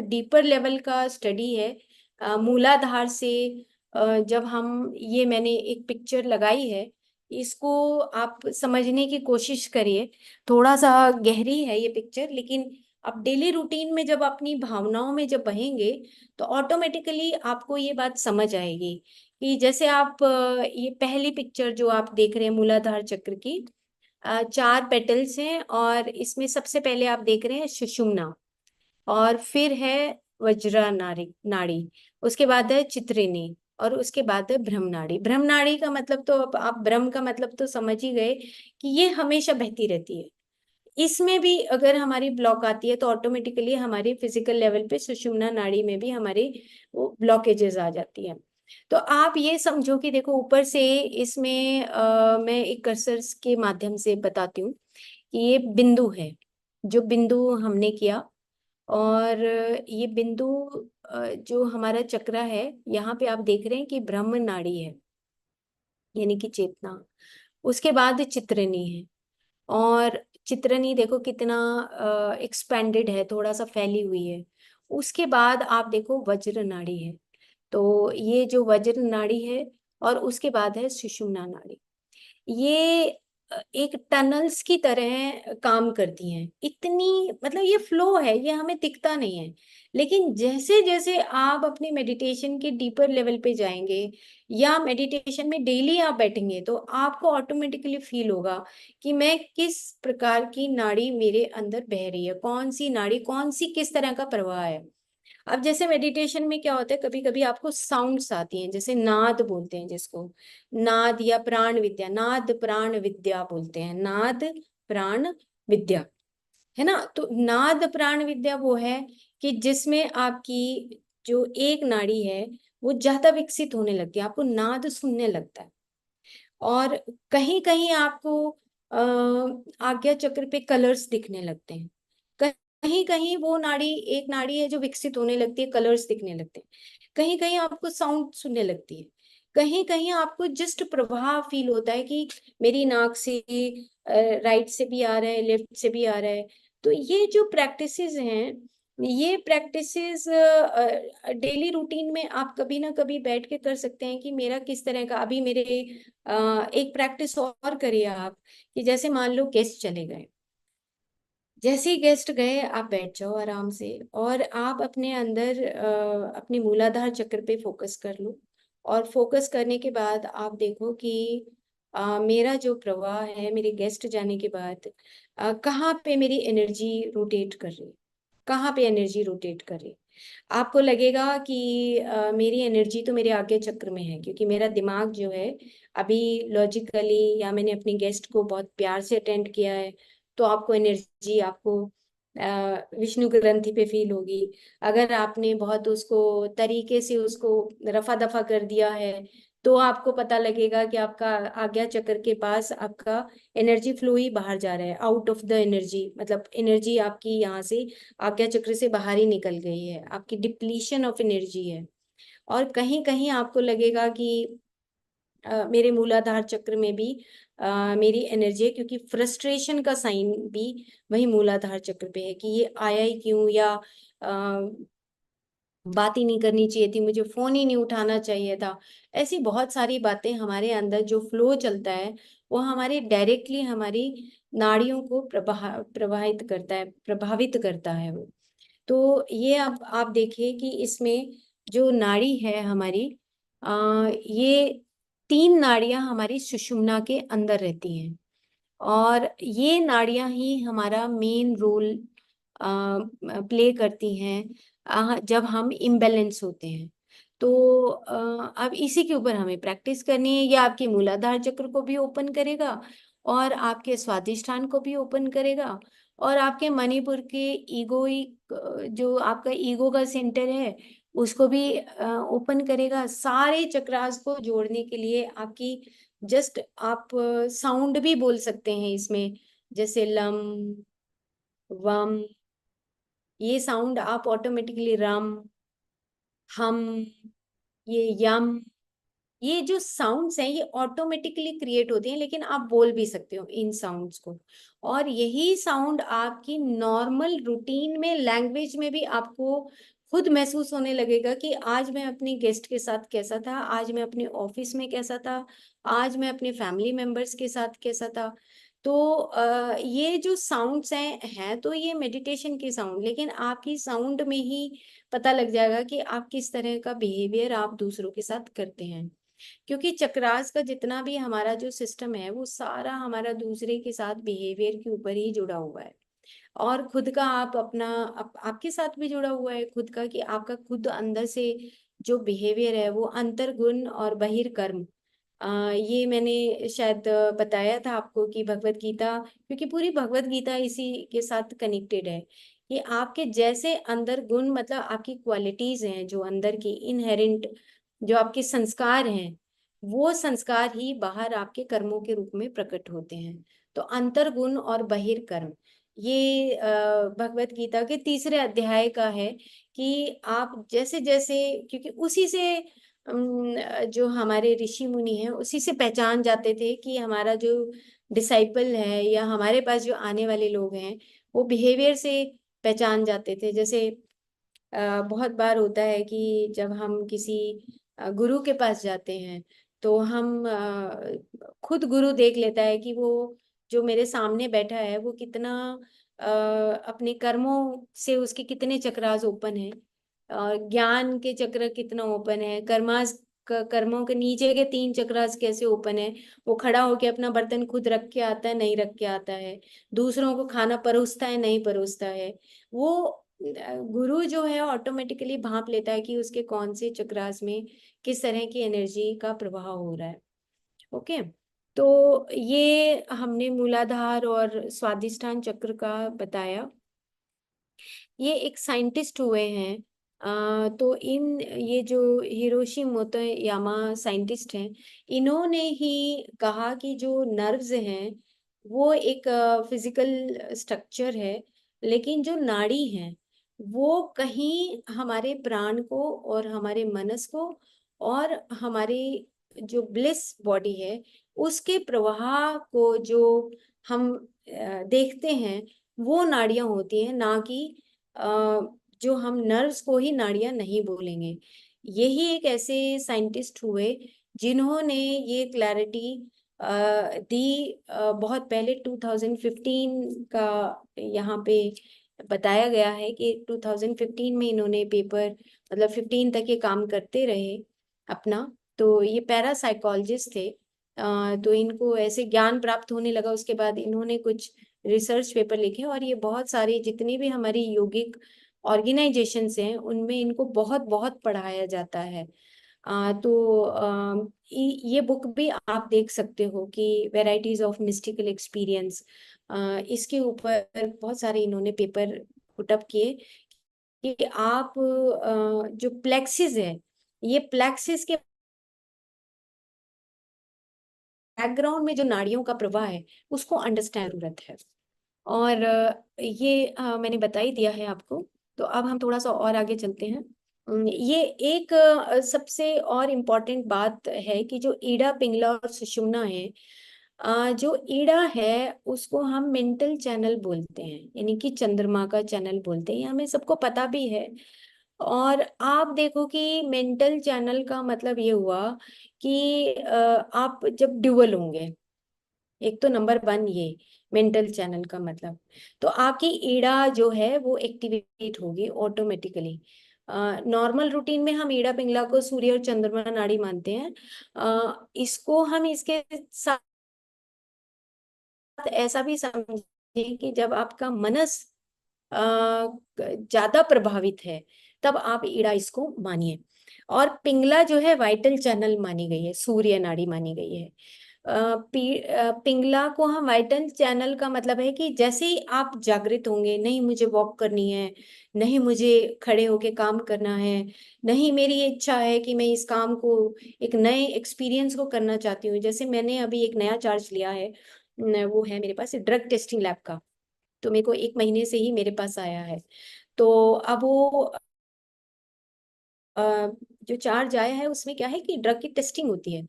डीपर लेवल का स्टडी है। मूलाधार से जब हम, ये मैंने एक पिक्चर लगाई है, इसको आप समझने की कोशिश करिए। थोड़ा सा गहरी है ये पिक्चर, लेकिन आप डेली रूटीन में जब अपनी भावनाओं में जब बहेंगे, तो ऑटोमेटिकली आपको ये बात समझ आएगी कि जैसे आप ये पहली पिक्चर जो आप देख रहे हैं मूलाधार चक्र की, 4 पेटल्स हैं और इसमें सबसे पहले आप देख रहे हैं सुषुम्ना, और फिर है वज्रा नाड़ी नाड़ी, उसके बाद है चित्रिनी, और उसके बाद है ब्रह्मनाड़ी। ब्रह्मनाड़ी का मतलब तो अब आप ब्रह्म का मतलब तो समझ ही गए कि ये हमेशा बहती रहती है। इसमें भी अगर हमारी ब्लॉक आती है तो ऑटोमेटिकली हमारी फिजिकल लेवल पे सुषुम्ना नाड़ी में भी हमारी वो ब्लॉकेजेस आ जाती है। तो आप ये समझो कि देखो ऊपर से इसमें मैं एक कर्सर के माध्यम से बताती हूँ कि ये बिंदु है, जो बिंदु हमने किया। और ये बिंदु जो हमारा चक्र है, यहाँ पे आप देख रहे हैं कि ब्रह्म नाड़ी है, यानी कि चेतना। उसके बाद चित्रनी है, और चित्रनी देखो कितना एक्सपेंडेड है, थोड़ा सा फैली हुई है। उसके बाद आप देखो वज्र नाड़ी है, तो ये जो वज्र नाड़ी है, और उसके बाद है सुषुम्ना नाड़ी। ये एक टनल्स की तरह काम करती हैं। इतनी मतलब ये फ्लो है, ये हमें दिखता नहीं है, लेकिन जैसे जैसे आप अपनी मेडिटेशन के डीपर लेवल पे जाएंगे या मेडिटेशन में डेली आप बैठेंगे, तो आपको ऑटोमेटिकली फील होगा कि मैं किस प्रकार की नाड़ी मेरे अंदर बह रही है, कौन सी नाड़ी, कौन सी किस तरह का प्रवाह है। अब जैसे मेडिटेशन में क्या होता है, कभी कभी आपको साउंड्स आती हैं, जैसे नाद बोलते हैं जिसको, नाद या प्राण विद्या, नाद प्राण विद्या बोलते हैं, नाद प्राण विद्या, है ना। तो नाद प्राण विद्या वो है कि जिसमें आपकी जो एक नाड़ी है वो ज्यादा विकसित होने लगती है, आपको नाद सुनने लगता है। और कहीं कहीं आपको आज्ञा चक्र पे कलर्स दिखने लगते हैं। कहीं कहीं वो नाड़ी, एक नाड़ी है जो विकसित होने लगती है, कलर्स दिखने लगते हैं। कहीं कहीं आपको साउंड सुनने लगती है। कहीं कहीं आपको जस्ट प्रवाह फील होता है कि मेरी नाक से राइट से भी आ रहा है, लेफ्ट से भी आ रहा है। तो ये जो प्रैक्टिसेस हैं, ये प्रैक्टिसेस डेली रूटीन में आप कभी ना कभी बैठ के कर सकते हैं कि मेरा किस तरह का अभी मेरे एक प्रैक्टिस और करिए आप, कि जैसे मान लो गेस्ट चले गए, जैसे ही गेस्ट गए आप बैठ जाओ आराम से, और आप अपने अंदर अपने मूलाधार चक्र पे फोकस कर लो। और फोकस करने के बाद आप देखो कि मेरा जो प्रवाह है, मेरे गेस्ट जाने के बाद कहाँ पे मेरी एनर्जी रोटेट कर रही है, कहाँ पे एनर्जी रोटेट कर रही है। आपको लगेगा कि मेरी एनर्जी तो मेरे आज्ञा चक्र में है, क्योंकि मेरा दिमाग जो है अभी लॉजिकली, या मैंने अपने गेस्ट को बहुत प्यार से अटेंड किया है, तो आपको एनर्जी, आपको विष्णु ग्रंथि पे फील होगी। अगर आपने बहुत उसको तरीके से उसको रफा दफा कर दिया है, तो आपको पता लगेगा कि आपका आज्ञा चक्र के पास आपका एनर्जी फ्लो ही बाहर जा रहा है, आउट ऑफ द एनर्जी, मतलब एनर्जी आपकी यहाँ से आज्ञा चक्र से बाहर ही निकल गई है, आपकी डिप्लीशन ऑफ एनर्जी है। और कहीं कहीं आपको लगेगा कि मेरे मूलाधार चक्र में भी मेरी एनर्जी है, क्योंकि फ्रस्ट्रेशन का साइन भी वही मूलाधार चक्र पे है कि ये आया ही क्यों, या बात ही नहीं करनी चाहिए थी, मुझे फोन ही नहीं उठाना चाहिए था। ऐसी बहुत सारी बातें हमारे अंदर जो फ्लो चलता है, वो हमारे डायरेक्टली हमारी नाड़ियों को प्रवाहित करता है, प्रभावित करता है वो। तो ये अब आप देखिए कि इसमें जो नाड़ी है हमारी, ये 3 नाड़ियां हमारी सुषुम्ना के अंदर रहती हैं, और ये नाड़ियां ही हमारा मेन रोल प्ले करती हैं जब हम इम्बैलेंस होते हैं। तो अब इसी के ऊपर हमें प्रैक्टिस करनी है। ये आपके मूलाधार चक्र को भी ओपन करेगा, और आपके स्वादिष्ठान को भी ओपन करेगा, और आपके मणिपुर के ईगोइक, जो आपका ईगो का सेंटर है, उसको भी ओपन करेगा। सारे चक्रास को जोड़ने के लिए आपकी जस्ट आप साउंड भी बोल सकते हैं इसमें, जैसे लम, वम, ये साउंड आप ऑटोमेटिकली रम, हम, ये यम, ये जो साउंड्स हैं ये ऑटोमेटिकली क्रिएट होते हैं, लेकिन आप बोल भी सकते हो इन साउंड्स को। और यही साउंड आपकी नॉर्मल रूटीन में, लैंग्वेज में भी आपको खुद महसूस होने लगेगा कि आज मैं अपने गेस्ट के साथ कैसा था, आज मैं अपने ऑफिस में कैसा था, आज मैं अपने फैमिली मेंबर्स के साथ कैसा था। तो ये जो साउंड्स हैं तो ये मेडिटेशन के साउंड, लेकिन आपकी साउंड में ही पता लग जाएगा कि आप किस तरह का बिहेवियर आप दूसरों के साथ करते हैं। क्योंकि चक्रास का जितना भी हमारा जो सिस्टम है, वो सारा हमारा दूसरे के साथ बिहेवियर के ऊपर ही जुड़ा हुआ है। और खुद का आप अपना आपके साथ भी जुड़ा हुआ है खुद का, कि आपका खुद अंदर से जो बिहेवियर है वो अंतर्गुण और बहिर्कर्म, ये मैंने शायद बताया था आपको कि भगवत गीता, क्योंकि पूरी भगवत गीता इसी के साथ कनेक्टेड है। ये आपके जैसे अंदर गुण, मतलब आपकी क्वालिटीज हैं जो अंदर की इनहेरेंट, जो आपके संस्कार हैं, वो संस्कार ही बाहर आपके कर्मों के रूप में प्रकट होते हैं। तो अंतर्गुण और बहिर्कर्म, ये भगवत गीता के तीसरे अध्याय का है कि आप जैसे जैसे, क्योंकि उसी से जो हमारे ऋषि मुनि हैं उसी से पहचान जाते थे कि हमारा जो डिसाइपल है या हमारे पास जो आने वाले लोग हैं वो बिहेवियर से पहचान जाते थे। जैसे बहुत बार होता है कि जब हम किसी गुरु के पास जाते हैं तो हम खुद गुरु देख लेता है कि वो जो मेरे सामने बैठा है वो कितना अपने कर्मों से, उसके कितने चक्रास ओपन है, ज्ञान के चक्र कितना ओपन है, कर्मों के नीचे के 3 चक्रास कैसे ओपन है। वो खड़ा होके अपना बर्तन खुद रख के आता है, नहीं रख के आता है, दूसरों को खाना परोसता है, नहीं परोसता है। वो गुरु जो है ऑटोमेटिकली भांप लेता है कि उसके कौन से चक्रास में किस तरह की एनर्जी का प्रवाह हो रहा है। ओके, तो ये हमने मूलाधार और स्वादिष्ठान चक्र का बताया। ये एक साइंटिस्ट हुए हैं, तो इन ये जो हिरोशी मोटोयामा साइंटिस्ट हैं, इन्होंने ही कहा कि जो नर्व्स हैं वो एक फिजिकल स्ट्रक्चर है, लेकिन जो नाड़ी हैं वो कहीं हमारे प्राण को और हमारे मनस को और हमारी जो ब्लिस बॉडी है उसके प्रवाह को जो हम देखते हैं, वो नाड़ियां होती हैं, ना कि अ, जो हम नर्व्स को ही नाड़ियां नहीं बोलेंगे। यही एक ऐसे साइंटिस्ट हुए जिन्होंने ये क्लैरिटी दी। बहुत पहले 2015 का यहाँ पे बताया गया है कि 2015 में इन्होंने पेपर, मतलब 15 तक ये काम करते रहे अपना। तो ये पैरासाइकोलॉजिस्ट थे, तो इनको ऐसे ज्ञान प्राप्त होने लगा, उसके बाद इन्होंने कुछ रिसर्च पेपर लिखे और ये बहुत सारी जितनी भी हमारी योगिक ऑर्गेनाइजेशंस हैं उनमें इनको बहुत बहुत पढ़ाया जाता है। तो ये बुक भी आप देख सकते हो कि वैरायटीज ऑफ मिस्टिकल एक्सपीरियंस, इसके ऊपर बहुत सारे इन्होंने पेपर पुटअप किए कि आप जो प्लेक्सिस है, ये प्लेक्सिस के बैकग्राउंड में जो नाड़ियों का प्रवाह है उसको अंडरस्टैंड जरूरत है। और ये मैंने बता ही दिया है आपको। तो अब हम थोड़ा सा और आगे चलते हैं। ये एक सबसे और इम्पोर्टेंट बात है कि जो ईड़ा, पिंगला और सुषुम्ना है, जो ईड़ा है उसको हम मेंटल चैनल बोलते हैं, यानी कि चंद्रमा का चैनल बोलते हैं, ये हमें सबको पता भी है। और आप देखो कि मेंटल चैनल का मतलब ये हुआ कि आप जब ड्यूअल होंगे, एक तो नंबर 1 ये मेंटल चैनल का मतलब, तो आपकी ईड़ा जो है वो एक्टिवेट होगी ऑटोमेटिकली। नॉर्मल रूटीन में हम ईड़ा पिंगला को सूर्य और चंद्रमा नाड़ी मानते हैं। इसको हम इसके साथ ऐसा भी समझें कि जब आपका मनस ज्यादा प्रभावित है तब आप ईड़ा इसको मानिए। और पिंगला जो है वाइटल चैनल मानी गई है, सूर्य नाड़ी मानी गई है। पिंगला को हम वाइटल चैनल का मतलब है कि जैसे ही आप जागृत होंगे, नहीं मुझे वॉक करनी है, नहीं मुझे खड़े होके काम करना है, नहीं मेरी ये इच्छा है कि मैं इस काम को, एक नए एक्सपीरियंस को करना चाहती हूँ। जैसे मैंने अभी एक नया चार्ज लिया है, वो है मेरे पास ड्रग टेस्टिंग लैब का, तो मेरे को 1 महीने से ही मेरे पास आया है। तो अब वो जो चार्ज आया है उसमें क्या है कि ड्रग की टेस्टिंग होती है।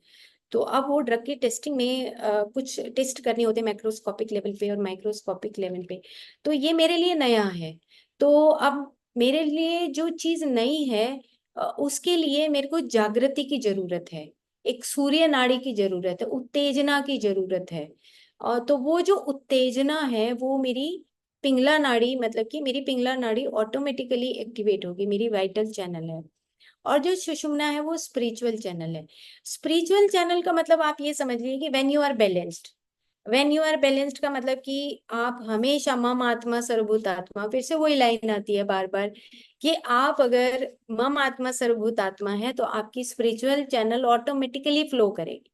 तो अब वो ड्रग की टेस्टिंग में कुछ टेस्ट करने होते हैं मैक्रोस्कोपिक लेवल पे और माइक्रोस्कोपिक लेवल पे। तो ये मेरे लिए नया है। तो अब मेरे लिए जो चीज नई है, उसके लिए मेरे को जागृति की जरूरत है, एक सूर्य नाड़ी की जरूरत है, उत्तेजना की जरूरत है। तो वो जो उत्तेजना है वो मेरी पिंगला नाड़ी, मतलब कि मेरी पिंगला नाड़ी ऑटोमेटिकली एक्टिवेट होगी, मेरी वाइटल चैनल है। और जो सुषुम्ना है वो स्पिरिचुअल चैनल है। स्पिरिचुअल चैनल का मतलब आप ये समझ लीजिए कि when you are balanced, when you are balanced का मतलब कि आप हमेशा मम आत्मा सर्वभूत आत्मा, फिर से वही लाइन आती है बार बार कि आप अगर मम आत्मा सर्वभूत आत्मा है तो आपकी स्पिरिचुअल चैनल ऑटोमेटिकली फ्लो करेगी।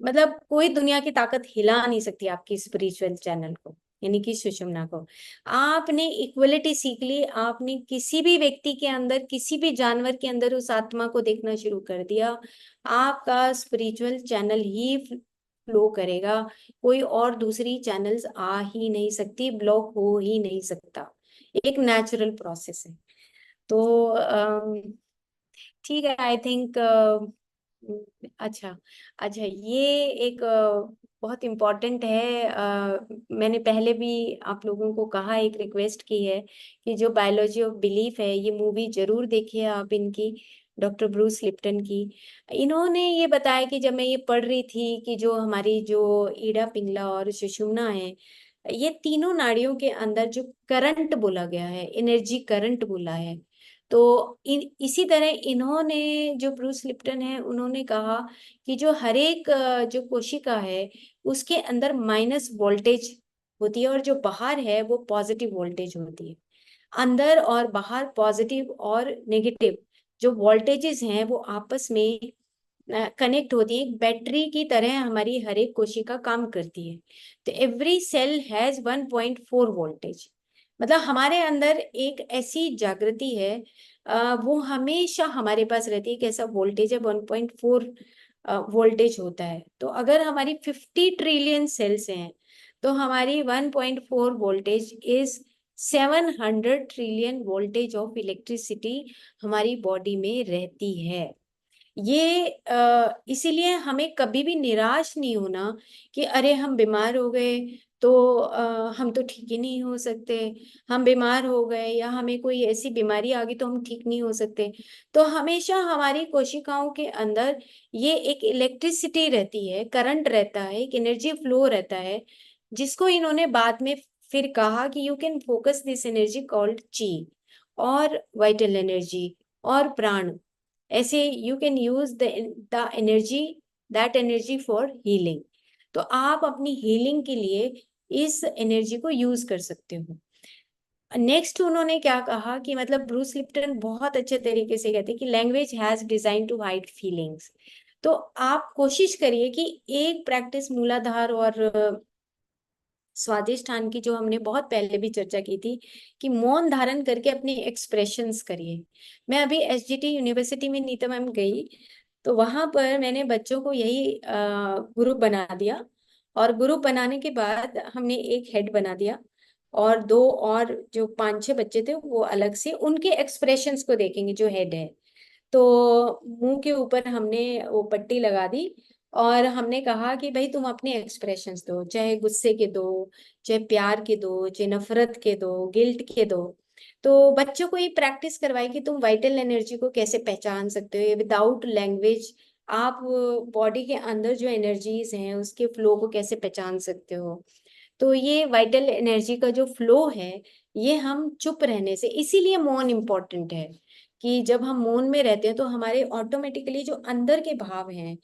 मतलब कोई दुनिया की ताकत हिला नहीं सकती आपकी स्पिरिचुअल चैनल को, यानी कि सुषुम्ना को। आपने इक्वलिटी सीख ली, आपने किसी भी व्यक्ति के अंदर, किसी भी जानवर के अंदर उस आत्मा को देखना शुरू कर दिया, आपका स्पिरिचुअल चैनल ही फ्लो करेगा। कोई और दूसरी चैनल्स आ ही नहीं सकती, ब्लॉक हो ही नहीं सकता। एक नेचुरल प्रोसेस है। तो ठीक है, आई थिंक अच्छा। अच्छा, ये एक बहुत इम्पोर्टेंट है। मैंने पहले भी आप लोगों को कहा, एक रिक्वेस्ट की है कि जो बायोलॉजी ऑफ बिलीफ है, ये मूवी जरूर देखिए आप इनकी, डॉक्टर ब्रूस लिप्टन की। इन्होंने ये बताया कि जब मैं ये पढ़ रही थी कि जो हमारी जो ईड़ा पिंगला और सुषुम्ना है, ये तीनों नाड़ियों के अंदर जो करंट बोला गया है, एनर्जी करंट बोला है। तो इसी तरह इन्होंने, जो ब्रूस लिप्टन है, उन्होंने कहा कि जो हर एक जो कोशिका है उसके अंदर माइनस वोल्टेज होती है और जो बाहर है वो पॉजिटिव वोल्टेज होती है। अंदर और बाहर पॉजिटिव और नेगेटिव जो वोल्टेजेस हैं वो आपस में कनेक्ट होती है। एक बैटरी की तरह हमारी हर एक कोशिका काम करती है। तो एवरी सेल हैज 1.4 वोल्टेज। मतलब हमारे अंदर एक ऐसी जागृति है, वो हमेशा हमारे पास रहती है। कैसा वोल्टेज है? 1.4 वोल्टेज होता है। तो अगर हमारी 50 ट्रिलियन सेल्स हैं तो हमारी 1.4 voltage is 700 trillion voltage of electricity हमारी बॉडी में रहती है। ये इसीलिए हमें कभी भी निराश नहीं होना कि अरे हम बीमार हो गए तो हम तो ठीक ही नहीं हो सकते, हम बीमार हो गए या हमें कोई ऐसी बीमारी आ गई तो हम ठीक नहीं हो सकते। तो हमेशा हमारी कोशिकाओं के अंदर ये एक इलेक्ट्रिसिटी रहती है, करंट रहता है, एक एनर्जी फ्लो रहता है, जिसको इन्होंने बाद में फिर कहा कि you can focus this energy called ची और वाइटल एनर्जी और प्राण। ऐसे you can use the energy, that energy for healing. तो आप अपनी हीलिंग के लिए इस एनर्जी को यूज कर सकते हो। नेक्स्ट उन्होंने क्या कहा कि मतलब ब्रूस लिप्टन बहुत अच्छे तरीके से कहते हैं कि language has design to hide feelings. तो आप कोशिश करिए कि एक प्रैक्टिस मूलाधार और स्वादिष्ठान की जो हमने बहुत पहले भी चर्चा की थी कि मौन धारण करके अपने एक्सप्रेशंस करिए। मैं अभी एसजीटी यूनिवर्सिटी में नीता मैम गई तो वहां पर मैंने बच्चों को यही ग्रुप बना दिया, और ग्रुप बनाने के बाद हमने एक हेड बना दिया और दो और जो 5-6 बच्चे थे वो अलग से उनके एक्सप्रेशंस को देखेंगे जो हेड है। तो मुंह के ऊपर हमने वो पट्टी लगा दी और हमने कहा कि भाई तुम अपने एक्सप्रेशंस दो, चाहे गुस्से के दो, चाहे प्यार के दो, चाहे नफरत के दो, गिल्ट के दो। तो बच्चों को ये प्रैक्टिस करवाई कि तुम वाइटल एनर्जी को कैसे पहचान सकते हो, ये विदाउट लैंग्वेज आप बॉडी के अंदर जो एनर्जीज हैं उसके फ्लो को कैसे पहचान सकते हो। तो ये वाइटल एनर्जी का जो फ्लो है, ये हम चुप रहने से, इसीलिए मौन इम्पोर्टेंट है कि जब हम मौन में रहते हैं तो हमारे ऑटोमेटिकली जो अंदर के भाव हैं,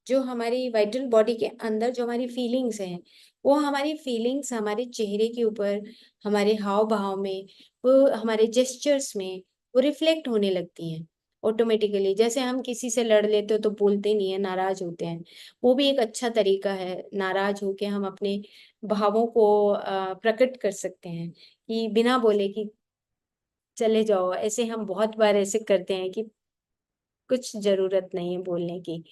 जो हमारी वाइटल बॉडी के अंदर जो हमारी फीलिंग्स हैं, वो हमारी फीलिंग्स हमारे चेहरे के ऊपर, हमारे हाव भाव में, वो हमारे जेस्चर्स में वो रिफ्लेक्ट होने लगती हैं ऑटोमेटिकली। जैसे हम किसी से लड़ लेते हो तो बोलते नहीं है, नाराज होते हैं, वो भी एक अच्छा तरीका है। नाराज होके हम अपने भावों को प्रकट कर सकते हैं कि बिना बोले कि चले जाओ। ऐसे हम बहुत बार ऐसे करते हैं कि कुछ जरूरत नहीं है बोलने की,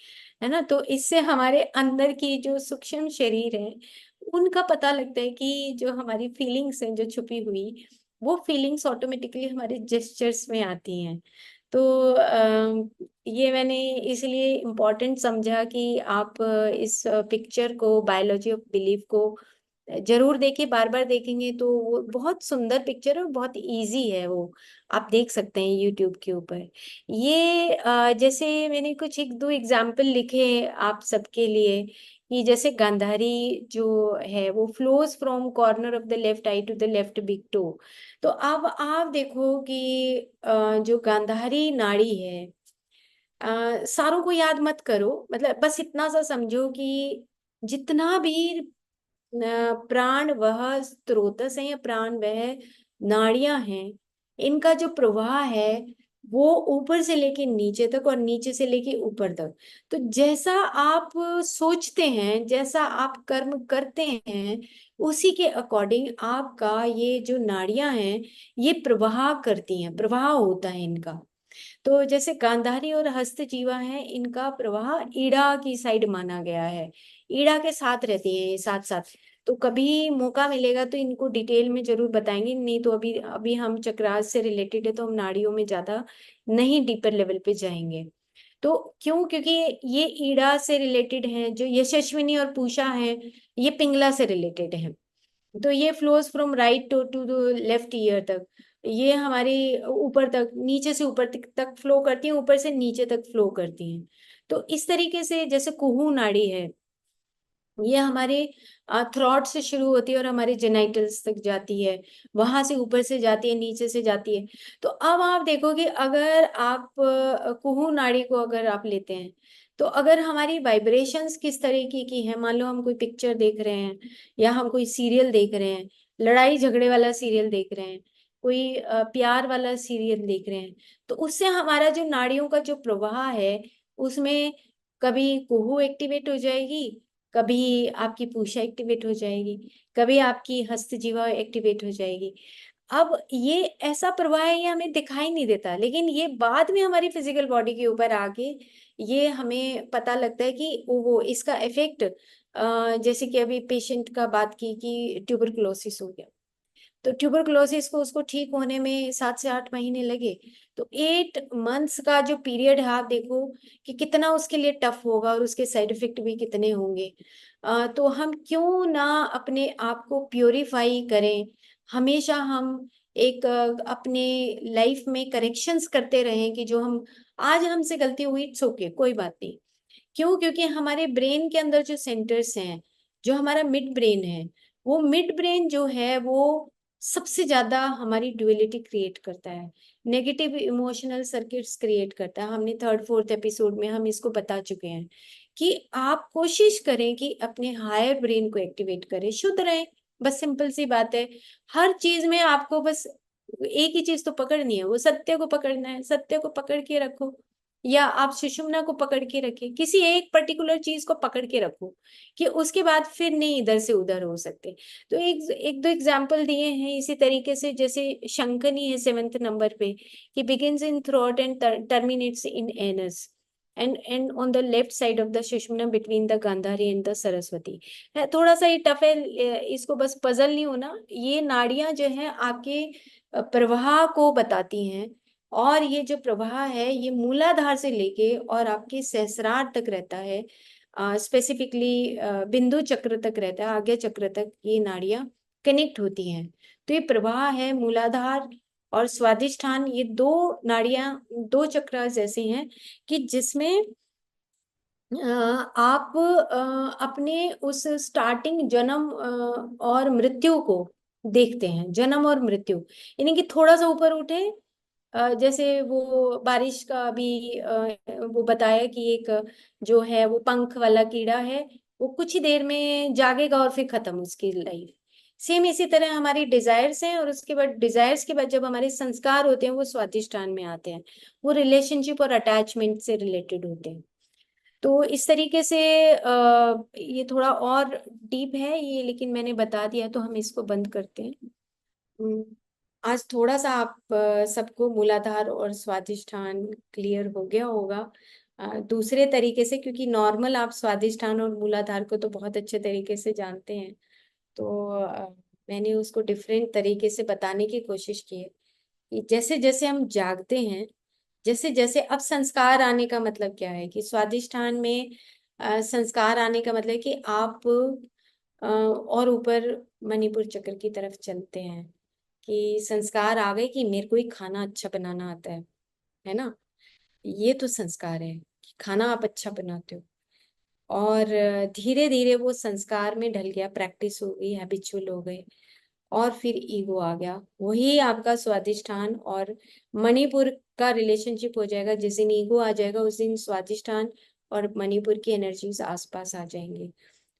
है ना। तो इससे हमारे अंदर की जो सूक्ष्म शरीर है उनका पता लगता है कि जो हमारी फीलिंग्स हैं जो छुपी हुई, वो फीलिंग्स ऑटोमेटिकली हमारे जेस्चर्स में आती हैं। तो ये मैंने इसलिए इम्पोर्टेंट समझा कि आप इस पिक्चर को, बायोलॉजी ऑफ बिलीफ को जरूर देखिए। बार बार देखेंगे तो वो बहुत सुंदर पिक्चर है और बहुत इजी है। वो आप देख सकते हैं यूट्यूब के ऊपर। ये जैसे मैंने कुछ एक दो एग्जाम्पल लिखे आप सबके लिए कि जैसे गांधारी जो है वो flows from corner of the left eye to the left big toe. तो अब आप देखो कि जो गांधारी नाड़ी है, सारों को याद मत करो, मतलब बस इतना सा समझो कि जितना भी प्राण वह स्रोतस है या प्राण वह नाड़ियां हैं, इनका जो प्रवाह है वो ऊपर से लेके नीचे तक और नीचे से लेके ऊपर तक। तो जैसा आप सोचते हैं, जैसा आप कर्म करते हैं, उसी के अकॉर्डिंग आपका ये जो नाड़ियां हैं ये प्रवाह करती हैं, प्रवाह होता है इनका। तो जैसे गांधारी और हस्तजीवा है, इनका प्रवाह ईड़ा की साइड माना गया है, ईड़ा के साथ रहती है ये साथ साथ। तो कभी मौका मिलेगा तो इनको डिटेल में जरूर बताएंगे, नहीं तो अभी अभी हम चक्रास से रिलेटेड है तो हम नाड़ियों में ज्यादा नहीं डीपर लेवल पे जाएंगे। तो क्यों? क्योंकि ये ईड़ा से रिलेटेड है, जो यशस्विनी और पूषा है ये पिंगला से रिलेटेड है। तो ये flows from right to left ear तक, ये हमारी ऊपर तक, नीचे से ऊपर तक फ्लो करती हैं, ऊपर से नीचे तक फ्लो करती हैं। तो इस तरीके से जैसे कुहू नाड़ी है, ये हमारे थ्रॉट से शुरू होती है और हमारे जेनाइटल्स तक जाती है, वहां से ऊपर से जाती है, नीचे से जाती है। तो अब आप देखोगे, अगर आप कुहू नाड़ी को अगर आप लेते हैं, तो अगर हमारी वाइब्रेशंस किस तरीके की है, मान लो हम कोई पिक्चर देख रहे हैं या हम कोई सीरियल देख रहे हैं, लड़ाई झगड़े वाला सीरियल देख रहे हैं, कोई प्यार वाला सीरियल देख रहे हैं, तो उससे हमारा जो नाड़ियों का जो प्रवाह है उसमें कभी कुहू एक्टिवेट हो जाएगी, कभी आपकी पूषा एक्टिवेट हो जाएगी, कभी आपकी हस्तजीवा एक्टिवेट हो जाएगी। अब ये ऐसा प्रवाह है, ये हमें दिखाई नहीं देता, लेकिन ये बाद में हमारी फिजिकल बॉडी के ऊपर आके ये हमें पता लगता है कि वो इसका इफेक्ट, जैसे कि अभी पेशेंट का बात की कि ट्यूबरकुलोसिस हो गया, तो ट्यूबरकुलोसिस को उसको ठीक होने में 7 से 8 महीने लगे। तो 8 मंथ्स का जो पीरियड है, आप देखो कि कितना उसके लिए टफ होगा और उसके साइड इफेक्ट भी कितने होंगे। तो हम क्यों ना अपने आप को प्योरीफाई करें, हमेशा हम एक अपने लाइफ में करेक्शंस करते रहें कि जो हम आज हमसे गलती हुई, इट्स ओके, कोई बात नहीं। क्यों? क्योंकि हमारे ब्रेन के अंदर जो सेंटर्स हैं, जो हमारा मिड ब्रेन है, वो मिड ब्रेन जो है वो सबसे ज्यादा हमारी ड्युअलिटी क्रिएट करता है, नेगेटिव इमोशनल सर्किट्स क्रिएट करता है। हमने थर्ड फोर्थ एपिसोड में हम इसको बता चुके हैं कि आप कोशिश करें कि अपने हायर ब्रेन को एक्टिवेट करें, शुद्ध रहें। बस सिंपल सी बात है। हर चीज में आपको बस एक ही चीज तो पकड़नी है, वो सत्य को पकड़ना है, सत्य को पकड़ के रखो, या आप सुषुम्ना को पकड़ के रखें, किसी एक पर्टिकुलर चीज को पकड़ के रखो कि उसके बाद फिर नहीं इधर से उधर हो सकते। तो एक एक दो एग्जाम्पल दिए हैं इसी तरीके से, जैसे शंखनी है 7th नंबर पे, कि begins in throat and terminates in anus and on the left side of the Sushumna between the Gandhari and the Saraswati. है थोड़ा सा ये टफ है, इसको बस पजल नहीं होना। ये नाड़ियां जो है आपके प्रवाह को बताती हैं, और ये जो प्रवाह है ये मूलाधार से लेके और आपके सहस्रार तक रहता है, स्पेसिफिकली बिंदु चक्र तक रहता है, आज्ञा चक्र तक ये नाड़ियां कनेक्ट होती हैं। तो ये प्रवाह है मूलाधार और स्वादिष्ठान, ये दो नाड़ियां, दो चक्र ऐसे हैं कि जिसमें आप अपने उस स्टार्टिंग जन्म और मृत्यु को देखते हैं, जन्म और मृत्यु, यानी कि थोड़ा सा ऊपर उठे, जैसे वो बारिश का भी वो बताया कि एक जो है वो पंख वाला कीड़ा है, वो कुछ ही देर में जागेगा और फिर खत्म उसकी लाइफ। सेम इसी तरह हमारी डिजायर्स हैं, और उसके बाद डिजायर्स के बाद जब हमारे संस्कार होते हैं वो स्वादिष्टान में आते हैं, वो रिलेशनशिप और अटैचमेंट से रिलेटेड होते हैं। तो इस तरीके से ये थोड़ा और डीप है ये, लेकिन मैंने बता दिया तो हम इसको बंद करते हैं। हम्म, आज थोड़ा सा आप सबको मूलाधार और स्वादिष्ठान क्लियर हो गया होगा, दूसरे तरीके से, क्योंकि नॉर्मल आप स्वादिष्ठान और मूलाधार को तो बहुत अच्छे तरीके से जानते हैं। तो मैंने उसको डिफरेंट तरीके से बताने की कोशिश की है कि जैसे जैसे हम जागते हैं, जैसे जैसे अब संस्कार आने का मतलब क्या है कि स्वादिष्ठान में संस्कार आने का मतलब है कि आप और ऊपर मणिपुर चक्र की तरफ चलते हैं, कि संस्कार आ गए कि मेरे को ही खाना अच्छा बनाना आता है ना। ये तो संस्कार है कि खाना आप अच्छा बनाते हो, और धीरे धीरे वो संस्कार में ढल गया, प्रैक्टिस हो गई, हैबिचुअल हो गए, और फिर ईगो आ गया, वही आपका स्वादिष्ठान और मणिपुर का रिलेशनशिप हो जाएगा। जिस दिन ईगो आ जाएगा उस दिन स्वादिष्ठान और मणिपुर की एनर्जीज आसपास आ जाएंगे,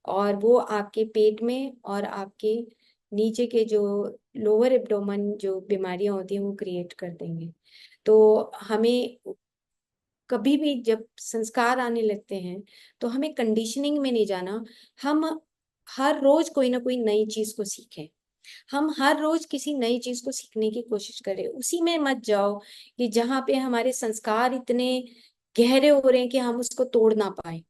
और वो आपके पेट में और आपके नीचे के जो लोअर एब्डोमेन जो बीमारियां होती हैं वो क्रिएट कर देंगे। तो हमें कभी भी जब संस्कार आने लगते हैं तो हमें कंडीशनिंग में नहीं जाना। हम हर रोज कोई ना कोई नई चीज को सीखें। हम हर रोज किसी नई चीज को सीखने की कोशिश करें। उसी में मत जाओ कि जहाँ पे हमारे संस्कार इतने गहरे हो रहे हैं कि हम उसको तोड़ ना पाए।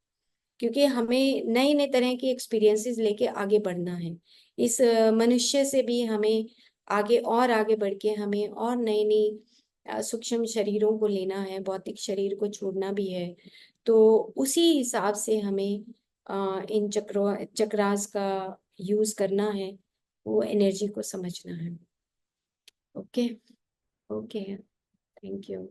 क्योंकि हमें नए नए तरह के एक्सपीरियंसेस लेके आगे बढ़ना है। इस मनुष्य से भी हमें आगे और आगे बढ़ के हमें और नई नई सूक्ष्म शरीरों को लेना है, भौतिक शरीर को छोड़ना भी है। तो उसी हिसाब से हमें इन चक्रास का यूज करना है, वो एनर्जी को समझना है। ओके। ओके। Thank you.